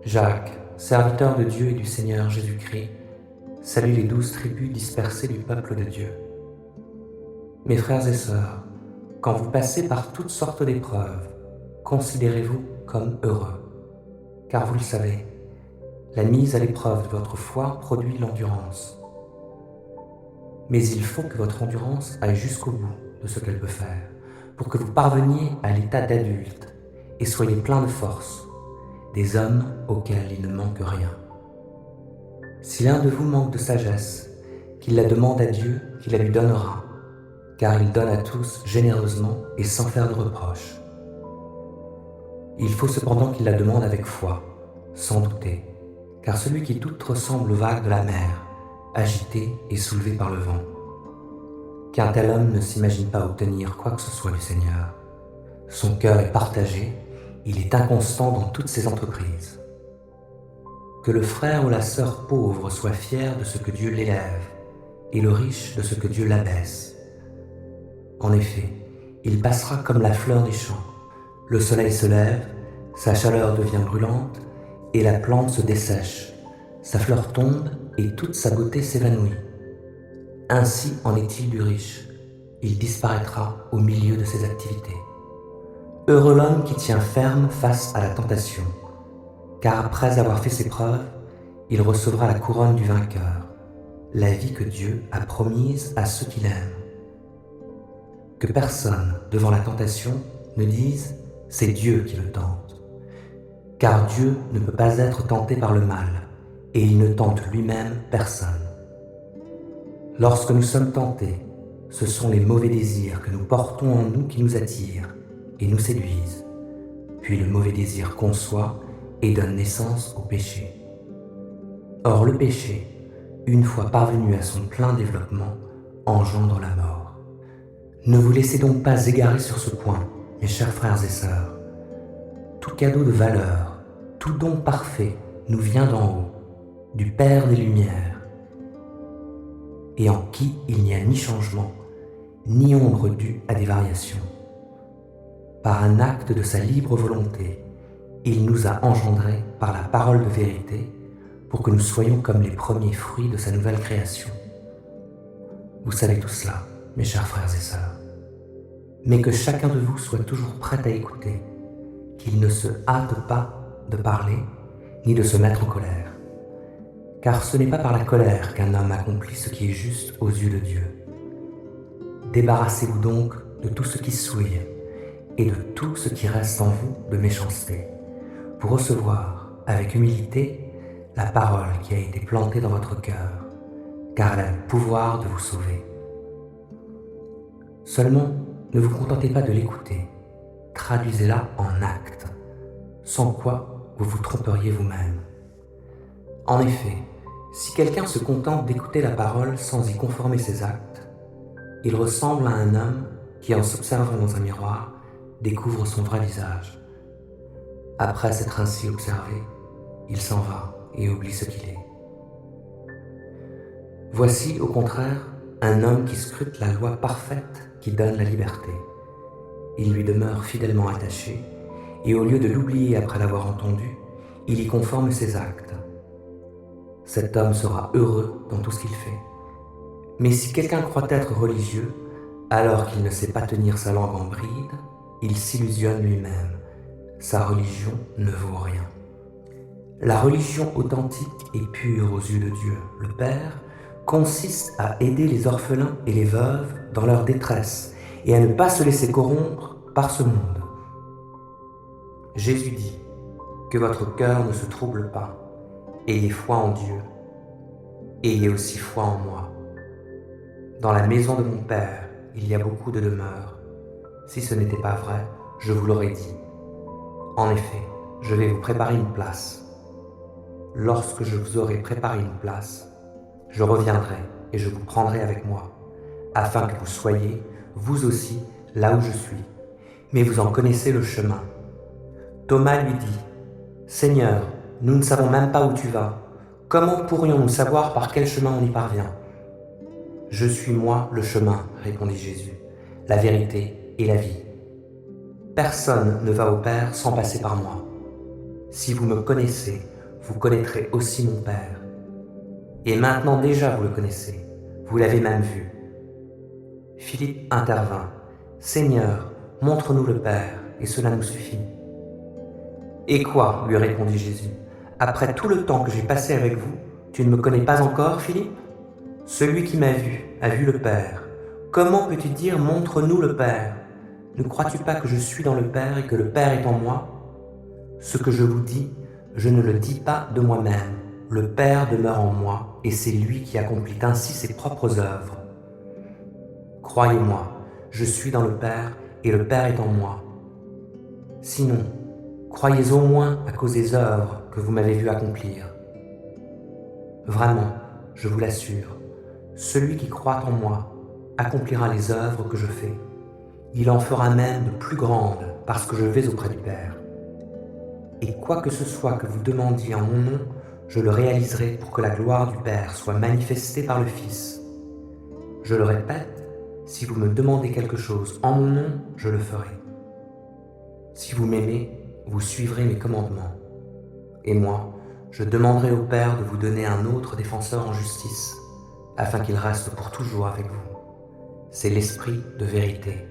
Jacques, serviteur de Dieu et du Seigneur Jésus-Christ, salue les 12 tribus dispersées du peuple de Dieu. Mes frères et sœurs, quand vous passez par toutes sortes d'épreuves, considérez-vous comme heureux, car vous le savez, la mise à l'épreuve de votre foi produit l'endurance. Mais il faut que votre endurance aille jusqu'au bout de ce qu'elle peut faire, pour que vous parveniez à l'état d'adulte et soyez plein de force, des hommes auxquels il ne manque rien. Si l'un de vous manque de sagesse, qu'il la demande à Dieu, qu'il la lui donnera, car il donne à tous généreusement et sans faire de reproche. Il faut cependant qu'il la demande avec foi, sans douter, car celui qui doute ressemble aux vagues de la mer, agité et soulevé par le vent. Qu'un tel homme ne s'imagine pas obtenir quoi que ce soit du Seigneur. Son cœur est partagé, il est inconstant dans toutes ses entreprises. Que le frère ou la sœur pauvre soit fier de ce que Dieu l'élève, et le riche de ce que Dieu l'abaisse. En effet, il passera comme la fleur des champs. Le soleil se lève, sa chaleur devient brûlante, et la plante se dessèche. Sa fleur tombe, et toute sa beauté s'évanouit. Ainsi en est-il du riche. Il disparaîtra au milieu de ses activités. Heureux l'homme qui tient ferme face à la tentation, car après avoir fait ses preuves, il recevra la couronne du vainqueur, la vie que Dieu a promise à ceux qui l'aiment. Que personne, devant la tentation, ne dise « c'est Dieu qui le tente », car Dieu ne peut pas être tenté par le mal, et il ne tente lui-même personne. Lorsque nous sommes tentés, ce sont les mauvais désirs que nous portons en nous qui nous attirent et nous séduisent. Puis le mauvais désir conçoit, et donne naissance au péché. Or le péché, une fois parvenu à son plein développement, engendre la mort. Ne vous laissez donc pas égarer sur ce point, mes chers frères et sœurs. Tout cadeau de valeur, tout don parfait nous vient d'en haut, du Père des Lumières, et en qui il n'y a ni changement, ni ombre due à des variations. Par un acte de sa libre volonté, il nous a engendrés par la parole de vérité pour que nous soyons comme les premiers fruits de sa nouvelle création. Vous savez tout cela, mes chers frères et sœurs. Mais que chacun de vous soit toujours prêt à écouter, qu'il ne se hâte pas de parler, ni de se mettre en colère. Car ce n'est pas par la colère qu'un homme accomplit ce qui est juste aux yeux de Dieu. Débarrassez-vous donc de tout ce qui souille et de tout ce qui reste en vous de méchanceté, pour recevoir avec humilité la parole qui a été plantée dans votre cœur, car elle a le pouvoir de vous sauver. Seulement, ne vous contentez pas de l'écouter, traduisez-la en actes, sans quoi vous vous tromperiez vous-même. En effet, si quelqu'un se contente d'écouter la parole sans y conformer ses actes, il ressemble à un homme qui, en s'observant dans un miroir, découvre son vrai visage. Après s'être ainsi observé, il s'en va et oublie ce qu'il est. Voici, au contraire, un homme qui scrute la loi parfaite qui donne la liberté. Il lui demeure fidèlement attaché, et au lieu de l'oublier après l'avoir entendu, il y conforme ses actes. Cet homme sera heureux dans tout ce qu'il fait. Mais si quelqu'un croit être religieux, alors qu'il ne sait pas tenir sa langue en bride, il s'illusionne lui-même. Sa religion ne vaut rien. La religion authentique et pure aux yeux de Dieu, le Père, consiste à aider les orphelins et les veuves dans leur détresse et à ne pas se laisser corrompre par ce monde. Jésus dit « Que votre cœur ne se trouble pas, ayez foi en Dieu, ayez aussi foi en moi. Dans la maison de mon Père, il y a beaucoup de demeures. Si ce n'était pas vrai, je vous l'aurais dit. En effet, je vais vous préparer une place. Lorsque je vous aurai préparé une place, je reviendrai et je vous prendrai avec moi, afin que vous soyez, vous aussi, là où je suis. Mais vous en connaissez le chemin. » Thomas lui dit « Seigneur, nous ne savons même pas où tu vas. Comment pourrions-nous savoir par quel chemin on y parvient ?»« Je suis moi le chemin, répondit Jésus, la vérité et la vie. Personne ne va au Père sans passer par moi. Si vous me connaissez, vous connaîtrez aussi mon Père. Et maintenant déjà vous le connaissez, vous l'avez même vu. » Philippe intervint. « Seigneur, montre-nous le Père, et cela nous suffit. » « Et quoi, lui répondit Jésus, après tout le temps que j'ai passé avec vous, tu ne me connais pas encore, Philippe? Celui qui m'a vu a vu le Père. Comment peux-tu dire « montre-nous le Père » ? Ne crois-tu pas que je suis dans le Père et que le Père est en moi? Ce que je vous dis, je ne le dis pas de moi-même. Le Père demeure en moi, et c'est lui qui accomplit ainsi ses propres œuvres. Croyez-moi, je suis dans le Père, et le Père est en moi. Sinon, croyez au moins à cause des œuvres que vous m'avez vu accomplir. Vraiment, je vous l'assure, celui qui croit en moi accomplira les œuvres que je fais. Il en fera même de plus grandes parce que je vais auprès du Père. Et quoi que ce soit que vous demandiez en mon nom, je le réaliserai pour que la gloire du Père soit manifestée par le Fils. Je le répète, si vous me demandez quelque chose en mon nom, je le ferai. Si vous m'aimez, vous suivrez mes commandements. Et moi, je demanderai au Père de vous donner un autre défenseur en justice, afin qu'il reste pour toujours avec vous. C'est l'Esprit de vérité,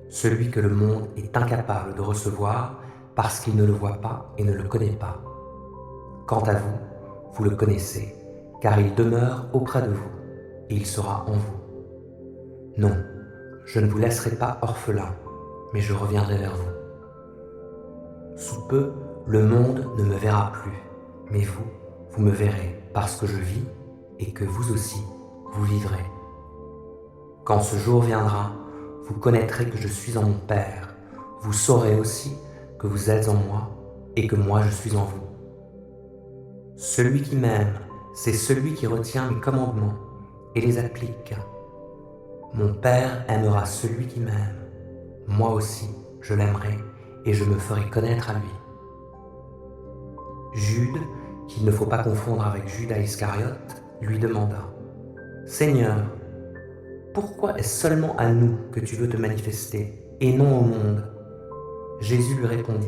celui que le monde est incapable de recevoir parce qu'il ne le voit pas et ne le connaît pas. Quant à vous, vous le connaissez, car il demeure auprès de vous, et il sera en vous. Non, je ne vous laisserai pas orphelin, mais je reviendrai vers vous. Sous peu, le monde ne me verra plus, mais vous, vous me verrez, parce que je vis, et que vous aussi, vous vivrez. Quand ce jour viendra, vous connaîtrez que je suis en mon Père, vous saurez aussi que vous êtes en moi, et que moi je suis en vous. Celui qui m'aime, c'est celui qui retient mes commandements et les applique. Mon Père aimera celui qui m'aime. Moi aussi, je l'aimerai et je me ferai connaître à lui. Jude, qu'il ne faut pas confondre avec Judas Iscariote, lui demanda : « Seigneur, pourquoi est-ce seulement à nous que tu veux te manifester, et non au monde ?» Jésus lui répondit :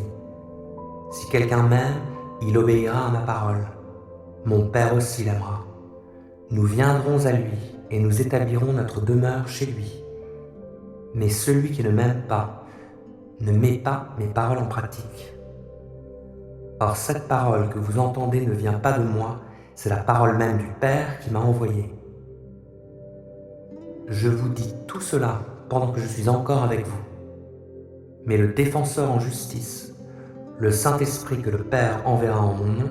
« Si quelqu'un m'aime, il obéira à ma parole. Mon Père aussi l'aimera. Nous viendrons à lui et nous établirons notre demeure chez lui. Mais celui qui ne m'aime pas ne met pas mes paroles en pratique. Or cette parole que vous entendez ne vient pas de moi, c'est la parole même du Père qui m'a envoyé. Je vous dis tout cela pendant que je suis encore avec vous. Mais le défenseur en justice, le Saint-Esprit que le Père enverra en mon nom,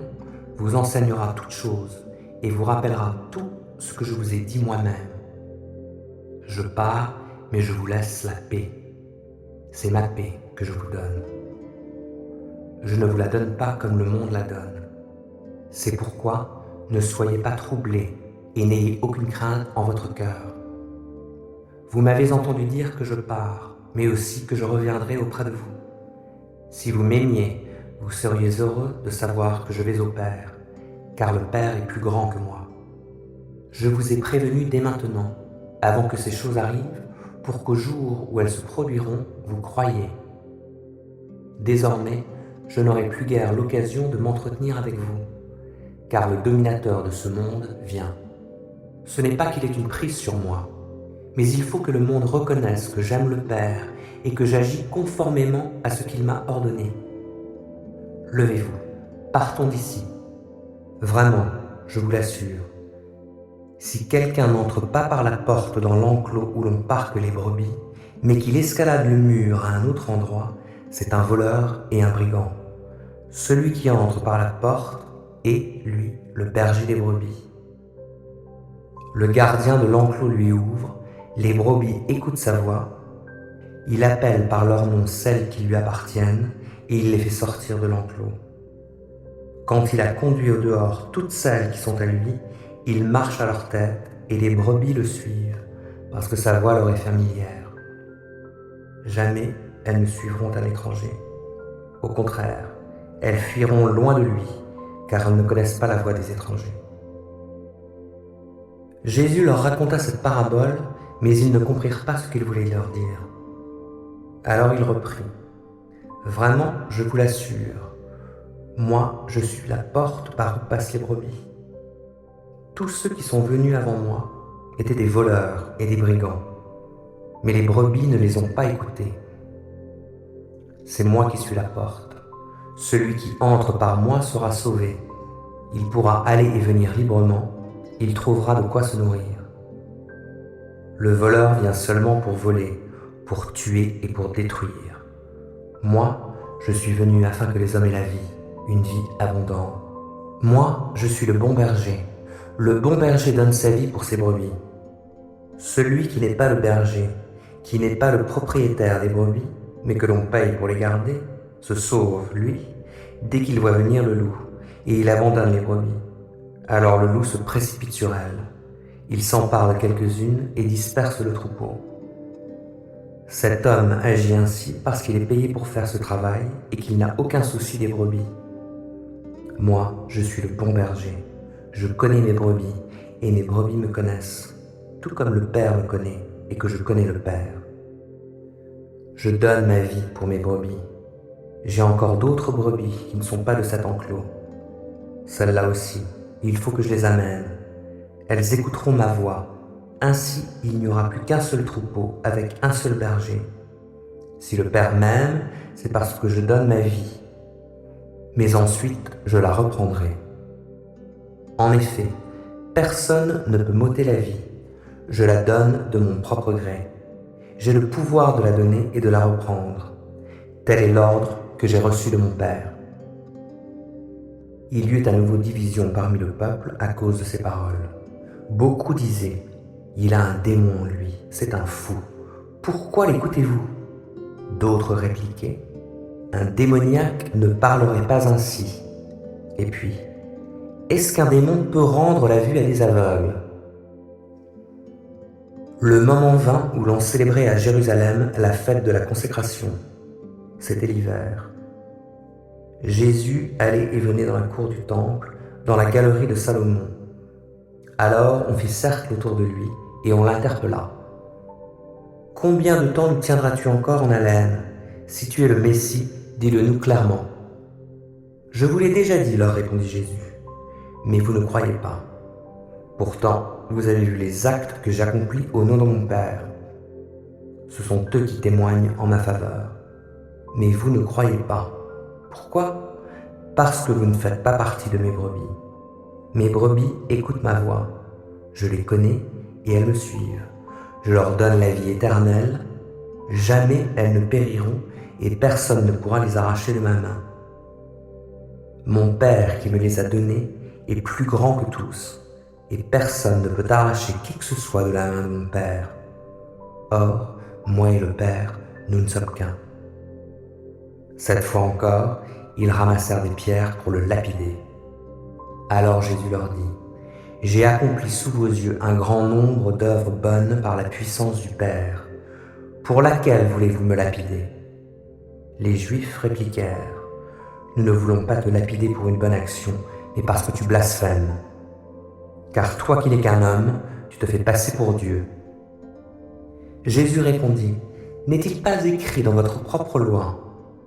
vous enseignera toutes choses et vous rappellera tout ce que je vous ai dit moi-même. Je pars, mais je vous laisse la paix. C'est ma paix que je vous donne. Je ne vous la donne pas comme le monde la donne. C'est pourquoi ne soyez pas troublés et n'ayez aucune crainte en votre cœur. Vous m'avez entendu dire que je pars, mais aussi que je reviendrai auprès de vous. Si vous m'aimiez, vous seriez heureux de savoir que je vais au Père, car le Père est plus grand que moi. Je vous ai prévenu dès maintenant, avant que ces choses arrivent, pour qu'au jour où elles se produiront, vous croyiez. Désormais, je n'aurai plus guère l'occasion de m'entretenir avec vous, car le dominateur de ce monde vient. Ce n'est pas qu'il ait une prise sur moi, mais il faut que le monde reconnaisse que j'aime le Père et que j'agis conformément à ce qu'il m'a ordonné. Levez-vous, partons d'ici. Vraiment, je vous l'assure, si quelqu'un n'entre pas par la porte dans l'enclos où l'on parque les brebis, mais qu'il escalade le mur à un autre endroit, c'est un voleur et un brigand. Celui qui entre par la porte est, lui, le berger des brebis. Le gardien de l'enclos lui ouvre, les brebis écoutent sa voix, il appelle par leur nom celles qui lui appartiennent et il les fait sortir de l'enclos. Quand il a conduit au dehors toutes celles qui sont à lui, il marche à leur tête et les brebis le suivent parce que sa voix leur est familière. Jamais elles ne suivront un étranger. Au contraire, elles fuiront loin de lui car elles ne connaissent pas la voix des étrangers. Jésus leur raconta cette parabole, mais ils ne comprirent pas ce qu'il voulait leur dire. Alors il reprit : « Vraiment, je vous l'assure, moi, je suis la porte par où passent les brebis. Tous ceux qui sont venus avant moi étaient des voleurs et des brigands, mais les brebis ne les ont pas écoutés. C'est moi qui suis la porte. Celui qui entre par moi sera sauvé. Il pourra aller et venir librement, il trouvera de quoi se nourrir. Le voleur vient seulement pour voler, pour tuer et pour détruire. Moi, je suis venu afin que les hommes aient la vie, une vie abondante. Moi, je suis le bon berger. Le bon berger donne sa vie pour ses brebis. Celui qui n'est pas le berger, qui n'est pas le propriétaire des brebis, mais que l'on paye pour les garder, se sauve, lui, dès qu'il voit venir le loup, et il abandonne les brebis. Alors le loup se précipite sur elles. Il s'empare de quelques-unes et disperse le troupeau. Cet homme agit ainsi parce qu'il est payé pour faire ce travail et qu'il n'a aucun souci des brebis. Moi, je suis le bon berger. Je connais mes brebis et mes brebis me connaissent, tout comme le Père me connaît et que je connais le Père. Je donne ma vie pour mes brebis. J'ai encore d'autres brebis qui ne sont pas de cet enclos. Celles-là aussi, il faut que je les amène. Elles écouteront ma voix. Ainsi, il n'y aura plus qu'un seul troupeau avec un seul berger. Si le Père m'aime, c'est parce que je donne ma vie. Mais ensuite, je la reprendrai. En effet, personne ne peut m'ôter la vie. Je la donne de mon propre gré. J'ai le pouvoir de la donner et de la reprendre. Tel est l'ordre que j'ai reçu de mon Père. Il y eut à nouveau division parmi le peuple à cause de ces paroles. Beaucoup disaient : « Il a un démon en lui, c'est un fou. Pourquoi l'écoutez-vous » D'autres répliquaient : « Un démoniaque ne parlerait pas ainsi. » Et puis, Est-ce qu'un démon peut rendre la vue à des aveugles? Le moment vint où l'on célébrait à Jérusalem la fête de la consécration. C'était l'hiver. Jésus allait et venait dans la cour du temple, dans la galerie de Salomon. Alors on fit cercle autour de lui et on l'interpella. « Combien de temps nous tiendras-tu encore en haleine? Si tu es le Messie, dis-le-nous clairement. » « Je vous l'ai déjà dit, leur répondit Jésus, mais vous ne croyez pas. Pourtant, vous avez vu les actes que j'accomplis au nom de mon Père. Ce sont eux qui témoignent en ma faveur. Mais vous ne croyez pas. Pourquoi? Parce que vous ne faites pas partie de mes brebis. Mes brebis écoutent ma voix. Je les connais et elles me suivent. Je leur donne la vie éternelle. Jamais elles ne périront et personne ne pourra les arracher de ma main. Mon Père qui me les a donnés est plus grand que tous, et personne ne peut arracher qui que ce soit de la main de mon Père. Or, moi et le Père, nous ne sommes qu'un. Cette fois encore, ils ramassèrent des pierres pour le lapider. Alors Jésus leur dit, « J'ai accompli sous vos yeux un grand nombre d'œuvres bonnes par la puissance du Père. Pour laquelle voulez-vous me lapider ?» Les Juifs répliquèrent, « Nous ne voulons pas te lapider pour une bonne action, mais parce que tu blasphèmes. Car toi qui n'es qu'un homme, tu te fais passer pour Dieu. » Jésus répondit, « N'est-il pas écrit dans votre propre loi,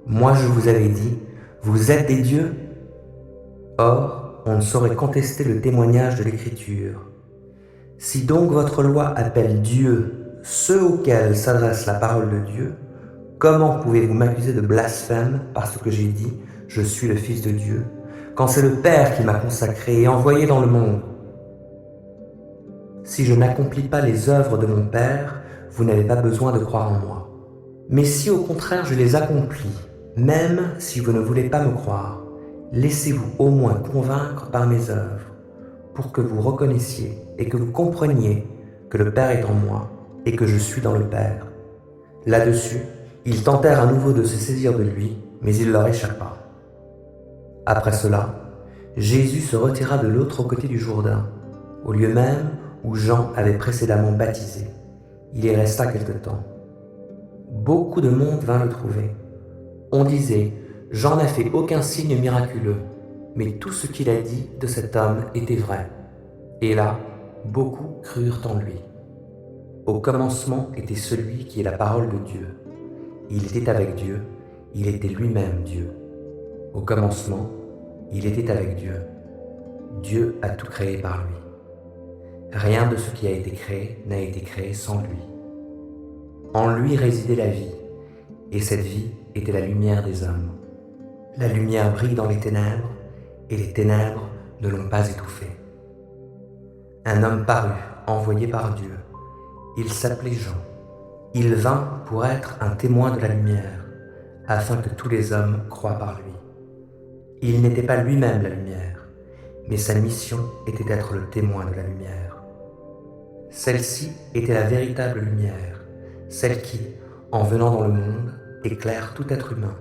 moi je vous avais dit, vous êtes des dieux? Or, on ne saurait contester le témoignage de l'Écriture. Si donc votre loi appelle Dieu ceux auxquels s'adresse la parole de Dieu, comment pouvez-vous m'accuser de blasphème parce que j'ai dit « Je suis le Fils de Dieu » quand c'est le Père qui m'a consacré et envoyé dans le monde? Si je n'accomplis pas les œuvres de mon Père, vous n'avez pas besoin de croire en moi. Mais si au contraire je les accomplis, même si vous ne voulez pas me croire, laissez-vous au moins convaincre par mes œuvres, pour que vous reconnaissiez et que vous compreniez que le Père est en moi et que je suis dans le Père. » Là-dessus, ils tentèrent à nouveau de se saisir de lui, mais il leur échappa. Après cela, Jésus se retira de l'autre côté du Jourdain, au lieu même où Jean avait précédemment baptisé. Il y resta quelque temps. Beaucoup de monde vint le trouver. On disait, Jean n'a fait aucun signe miraculeux, mais tout ce qu'il a dit de cet homme était vrai. Et là, beaucoup crurent en lui. Au commencement était celui qui est la parole de Dieu. Il était avec Dieu, il était lui-même Dieu. Au commencement, il était avec Dieu. Dieu a tout créé par lui. Rien de ce qui a été créé n'a été créé sans lui. En lui résidait la vie, et cette vie était la lumière des hommes. La lumière brille dans les ténèbres, et les ténèbres ne l'ont pas étouffée. Un homme parut, envoyé par Dieu. Il s'appelait Jean. Il vint pour être un témoin de la lumière, afin que tous les hommes croient par lui. Il n'était pas lui-même la lumière, mais sa mission était d'être le témoin de la lumière. Celle-ci était la véritable lumière, celle qui, en venant dans le monde, éclaire tout être humain.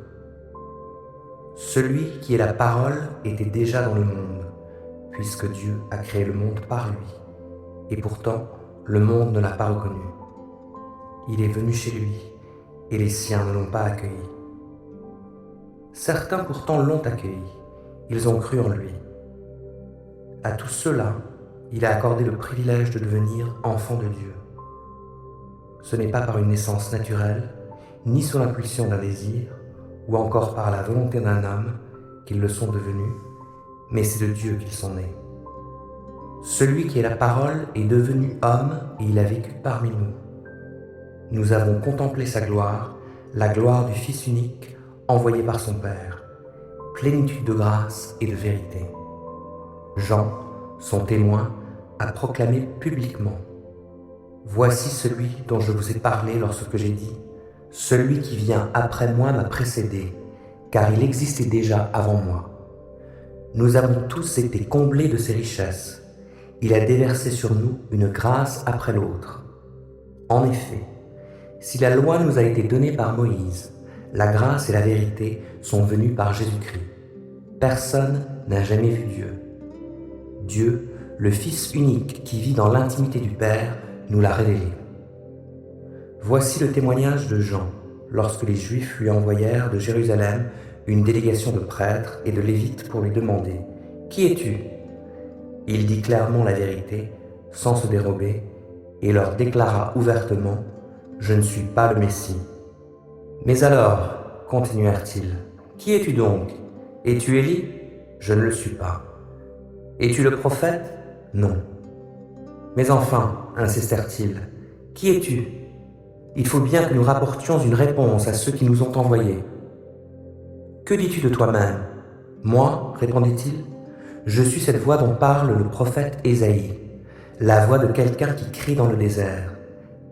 Celui qui est la parole était déjà dans le monde, puisque Dieu a créé le monde par lui, et pourtant le monde ne l'a pas reconnu. Il est venu chez lui, et les siens ne l'ont pas accueilli. Certains pourtant l'ont accueilli, ils ont cru en lui. À tous ceux-là, il a accordé le privilège de devenir enfants de Dieu. Ce n'est pas par une naissance naturelle, ni sous l'impulsion d'un désir, ou encore par la volonté d'un homme qu'ils le sont devenus, mais c'est de Dieu qu'ils sont nés. Celui qui est la parole est devenu homme et il a vécu parmi nous. Nous avons contemplé sa gloire, la gloire du Fils unique envoyé par son Père, plénitude de grâce et de vérité. Jean, son témoin, a proclamé publiquement « Voici celui dont je vous ai parlé lorsque j'ai dit « Celui qui vient après moi m'a précédé, car il existait déjà avant moi. » Nous avons tous été comblés de ses richesses. Il a déversé sur nous une grâce après l'autre. En effet, si la loi nous a été donnée par Moïse, la grâce et la vérité sont venues par Jésus-Christ. Personne n'a jamais vu Dieu. Dieu, le Fils unique qui vit dans l'intimité du Père, nous l'a révélé. Voici le témoignage de Jean, lorsque les Juifs lui envoyèrent de Jérusalem une délégation de prêtres et de Lévites pour lui demander « Qui es-tu » Il dit clairement la vérité, sans se dérober, et leur déclara ouvertement « Je ne suis pas le Messie. » « Mais alors, continuèrent-ils, qui es-tu donc? Es-tu Élie? Je ne le suis pas. Es-tu le prophète? Non. Mais enfin, insistèrent-ils, qui es-tu? Il faut bien que nous rapportions une réponse à ceux qui nous ont envoyés. Que dis-tu de toi-même? Moi, répondit-il, je suis cette voix dont parle le prophète Ésaïe, la voix de quelqu'un qui crie dans le désert.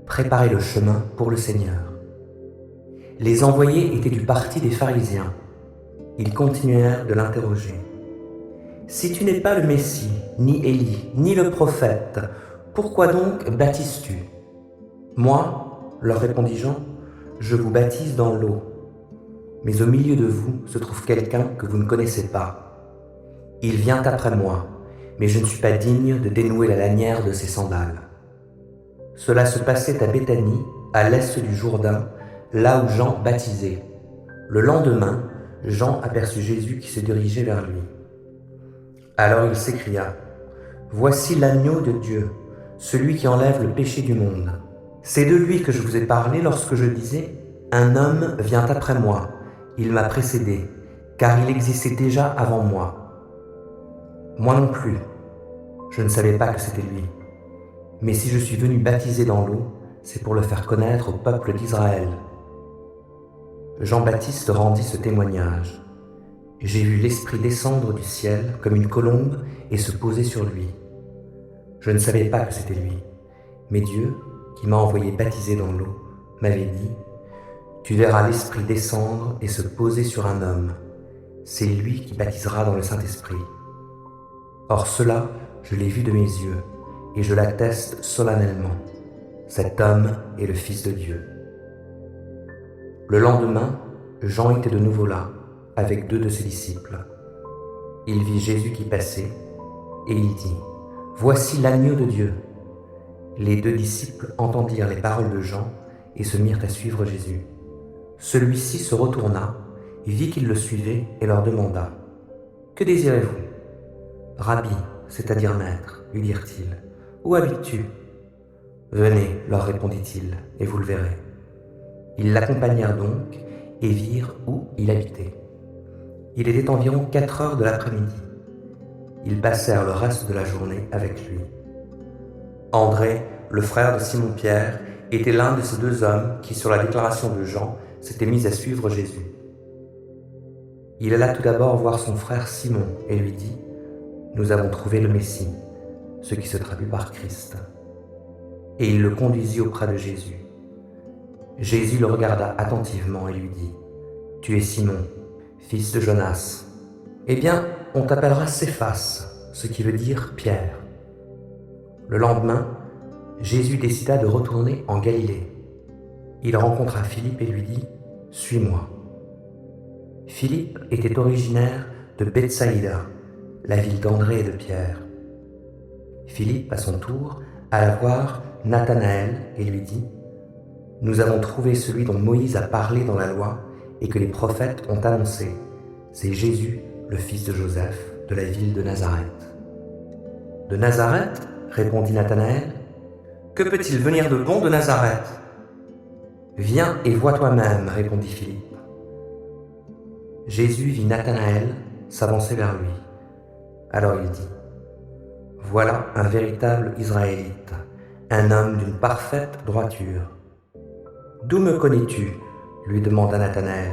Préparez le chemin pour le Seigneur. Les envoyés étaient du parti des pharisiens. Ils continuèrent de l'interroger. Si tu n'es pas le Messie, ni Élie, ni le prophète, pourquoi donc baptises-tu? Moi, leur répondit Jean, je vous baptise dans l'eau. Mais au milieu de vous se trouve quelqu'un que vous ne connaissez pas. Il vient après moi, mais je ne suis pas digne de dénouer la lanière de ses sandales. Cela se passait à Béthanie, à l'est du Jourdain, là où Jean baptisait. Le lendemain, Jean aperçut Jésus qui se dirigeait vers lui. Alors il s'écria, « Voici l'agneau de Dieu, celui qui enlève le péché du monde. C'est de lui que je vous ai parlé lorsque je disais, « Un homme vient après moi, il m'a précédé, car il existait déjà avant moi. » Moi non plus, je ne savais pas que c'était lui. Mais si je suis venu baptiser dans l'eau, c'est pour le faire connaître au peuple d'Israël. Jean-Baptiste rendit ce témoignage. J'ai vu l'Esprit descendre du ciel comme une colombe et se poser sur lui. Je ne savais pas que c'était lui, mais Dieu, qui m'a envoyé baptiser dans l'eau, m'avait dit « Tu verras l'Esprit descendre et se poser sur un homme. C'est lui qui baptisera dans le Saint-Esprit. » Or cela, je l'ai vu de mes yeux, et je l'atteste solennellement. Cet homme est le Fils de Dieu. Le lendemain, Jean était de nouveau là, avec 2 de ses disciples. Il vit Jésus qui passait, et il dit « Voici l'agneau de Dieu !» Les 2 disciples entendirent les paroles de Jean et se mirent à suivre Jésus. Celui-ci se retourna, vit qu'ils le suivaient et leur demanda « Que désirez-vous » ? « Rabbi, c'est-à-dire maître, lui dirent-ils, où habites-tu ? Venez, leur répondit-il, et vous le verrez. Ils l'accompagnèrent donc et virent où il habitait. Il était environ 4 heures de l'après-midi. Ils passèrent le reste de la journée avec lui. André, le frère de Simon-Pierre, était l'un de ces 2 hommes qui, sur la déclaration de Jean, s'étaient mis à suivre Jésus. Il alla tout d'abord voir son frère Simon et lui dit « Nous avons trouvé le Messie », ce qui se traduit par Christ. Et il le conduisit auprès de Jésus. Jésus le regarda attentivement et lui dit « Tu es Simon, fils de Jonas. Eh bien, on t'appellera Céphas, ce qui veut dire Pierre. » Le lendemain, Jésus décida de retourner en Galilée. Il rencontra Philippe et lui dit « Suis-moi. » Philippe était originaire de Bethsaïda, la ville d'André et de Pierre. Philippe, à son tour, alla voir Nathanaël et lui dit « Nous avons trouvé celui dont Moïse a parlé dans la loi et que les prophètes ont annoncé. C'est Jésus, le fils de Joseph, de la ville de Nazareth. » « De Nazareth ?» répondit Nathanaël. « Que peut-il venir de bon de Nazareth ?»« Viens et vois toi-même, répondit Philippe. Jésus vit Nathanaël s'avancer vers lui. Alors il dit « Voilà un véritable Israélite, un homme d'une parfaite droiture. »« D'où me connais-tu » lui demanda Nathanaël.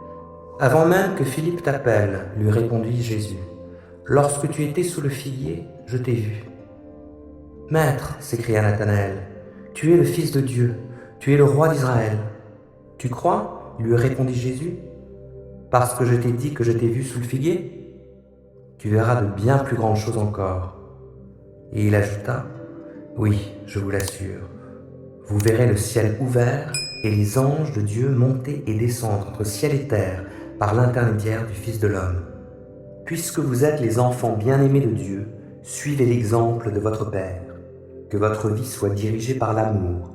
« Avant même que Philippe t'appelle, lui répondit Jésus. « Lorsque tu étais sous le figuier, je t'ai vu. »« Maître, s'écria Nathanaël, tu es le Fils de Dieu, tu es le roi d'Israël. »« Tu crois ?» lui répondit Jésus. « Parce que je t'ai dit que je t'ai vu sous le figuier ? Tu verras de bien plus grandes choses encore. » Et il ajouta, « Oui, je vous l'assure, vous verrez le ciel ouvert et les anges de Dieu monter et descendre entre ciel et terre par l'intermédiaire du Fils de l'homme. Puisque vous êtes les enfants bien-aimés de Dieu, suivez l'exemple de votre Père, que votre vie soit dirigée par l'amour,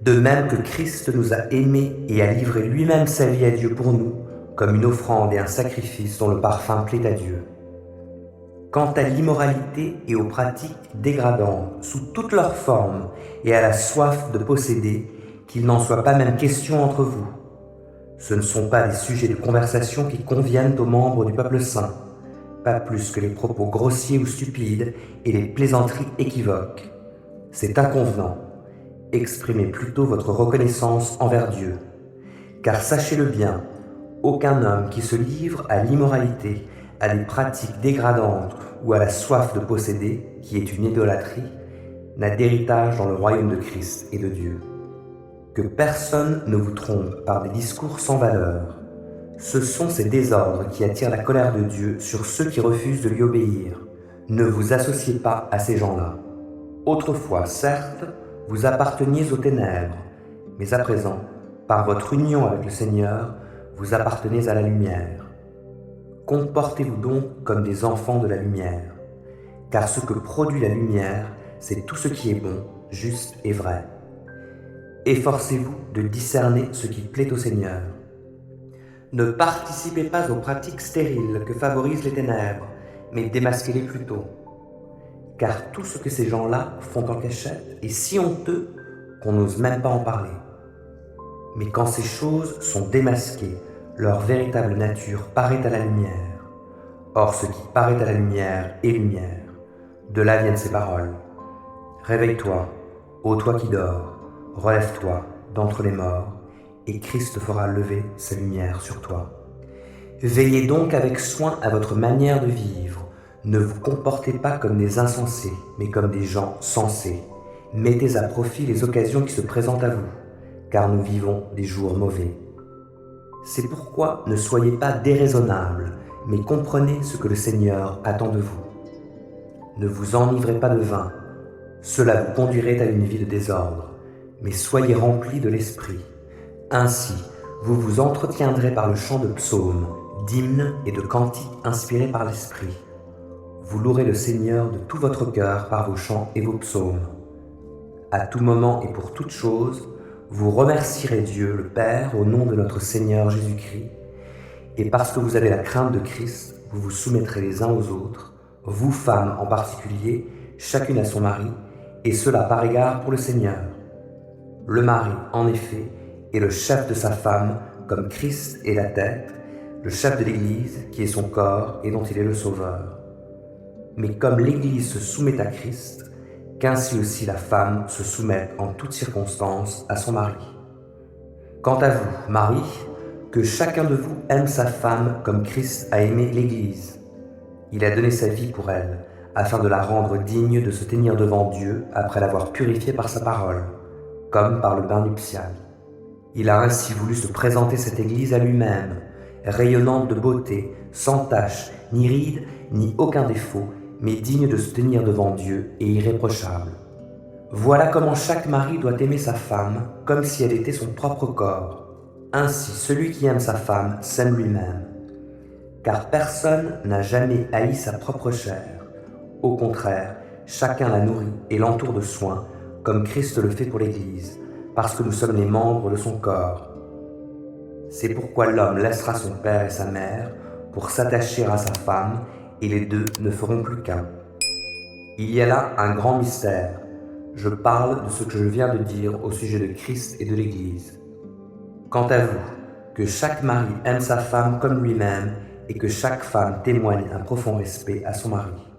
de même que Christ nous a aimés et a livré lui-même sa vie à Dieu pour nous, comme une offrande et un sacrifice dont le parfum plaît à Dieu. Quant à l'immoralité et aux pratiques dégradantes, sous toutes leurs formes, et à la soif de posséder, qu'il n'en soit pas même question entre vous. Ce ne sont pas des sujets de conversation qui conviennent aux membres du peuple saint, pas plus que les propos grossiers ou stupides et les plaisanteries équivoques. C'est inconvenant. Exprimez plutôt votre reconnaissance envers Dieu. Car sachez-le bien, aucun homme qui se livre à l'immoralité, à des pratiques dégradantes ou à la soif de posséder, qui est une idolâtrie, n'a d'héritage dans le royaume de Christ et de Dieu. Que personne ne vous trompe par des discours sans valeur. Ce sont ces désordres qui attirent la colère de Dieu sur ceux qui refusent de lui obéir. Ne vous associez pas à ces gens-là. Autrefois, certes, vous apparteniez aux ténèbres, mais à présent, par votre union avec le Seigneur, vous appartenez à la lumière. Comportez-vous donc comme des enfants de la lumière, car ce que produit la lumière, c'est tout ce qui est bon, juste et vrai. Efforcez-vous de discerner ce qui plaît au Seigneur. Ne participez pas aux pratiques stériles que favorisent les ténèbres, mais démasquez-les plutôt. Car tout ce que ces gens-là font en cachette est si honteux qu'on n'ose même pas en parler. Mais quand ces choses sont démasquées, leur véritable nature paraît à la lumière. Or ce qui paraît à la lumière est lumière. De là viennent ces paroles. Réveille-toi, ô toi qui dors, relève-toi d'entre les morts, et Christ fera lever sa lumière sur toi. Veillez donc avec soin à votre manière de vivre. Ne vous comportez pas comme des insensés, mais comme des gens sensés. Mettez à profit les occasions qui se présentent à vous, car nous vivons des jours mauvais. C'est pourquoi ne soyez pas déraisonnables, mais comprenez ce que le Seigneur attend de vous. Ne vous enivrez pas de vin, cela vous conduirait à une vie de désordre, mais soyez remplis de l'Esprit. Ainsi, vous vous entretiendrez par le chant de psaumes, d'hymnes et de cantiques inspirés par l'Esprit. Vous louerez le Seigneur de tout votre cœur par vos chants et vos psaumes. À tout moment et pour toute chose, vous remercierez Dieu le Père au nom de notre Seigneur Jésus-Christ, et parce que vous avez la crainte de Christ, vous vous soumettrez les uns aux autres, vous femmes en particulier, chacune à son mari, et cela par égard pour le Seigneur. Le mari, en effet, est le chef de sa femme, comme Christ est la tête, le chef de l'Église, qui est son corps et dont il est le Sauveur. Mais comme l'Église se soumet à Christ, qu'ainsi aussi la femme se soumette en toutes circonstances à son mari. Quant à vous, mari, que chacun de vous aime sa femme comme Christ a aimé l'Église. Il a donné sa vie pour elle, afin de la rendre digne de se tenir devant Dieu après l'avoir purifiée par sa parole, comme par le bain nuptial. Il a ainsi voulu se présenter cette Église à lui-même, rayonnante de beauté, sans tache, ni ride, ni aucun défaut, mais digne de se tenir devant Dieu et irréprochable. Voilà comment chaque mari doit aimer sa femme comme si elle était son propre corps. Ainsi, celui qui aime sa femme s'aime lui-même. Car personne n'a jamais haï sa propre chair. Au contraire, chacun la nourrit et l'entoure de soins, comme Christ le fait pour l'Église, parce que nous sommes les membres de son corps. C'est pourquoi l'homme laissera son père et sa mère pour s'attacher à sa femme, et les deux ne feront plus qu'un. Il y a là un grand mystère. Je parle de ce que je viens de dire au sujet de Christ et de l'Église. Quant à vous, que chaque mari aime sa femme comme lui-même et que chaque femme témoigne un profond respect à son mari.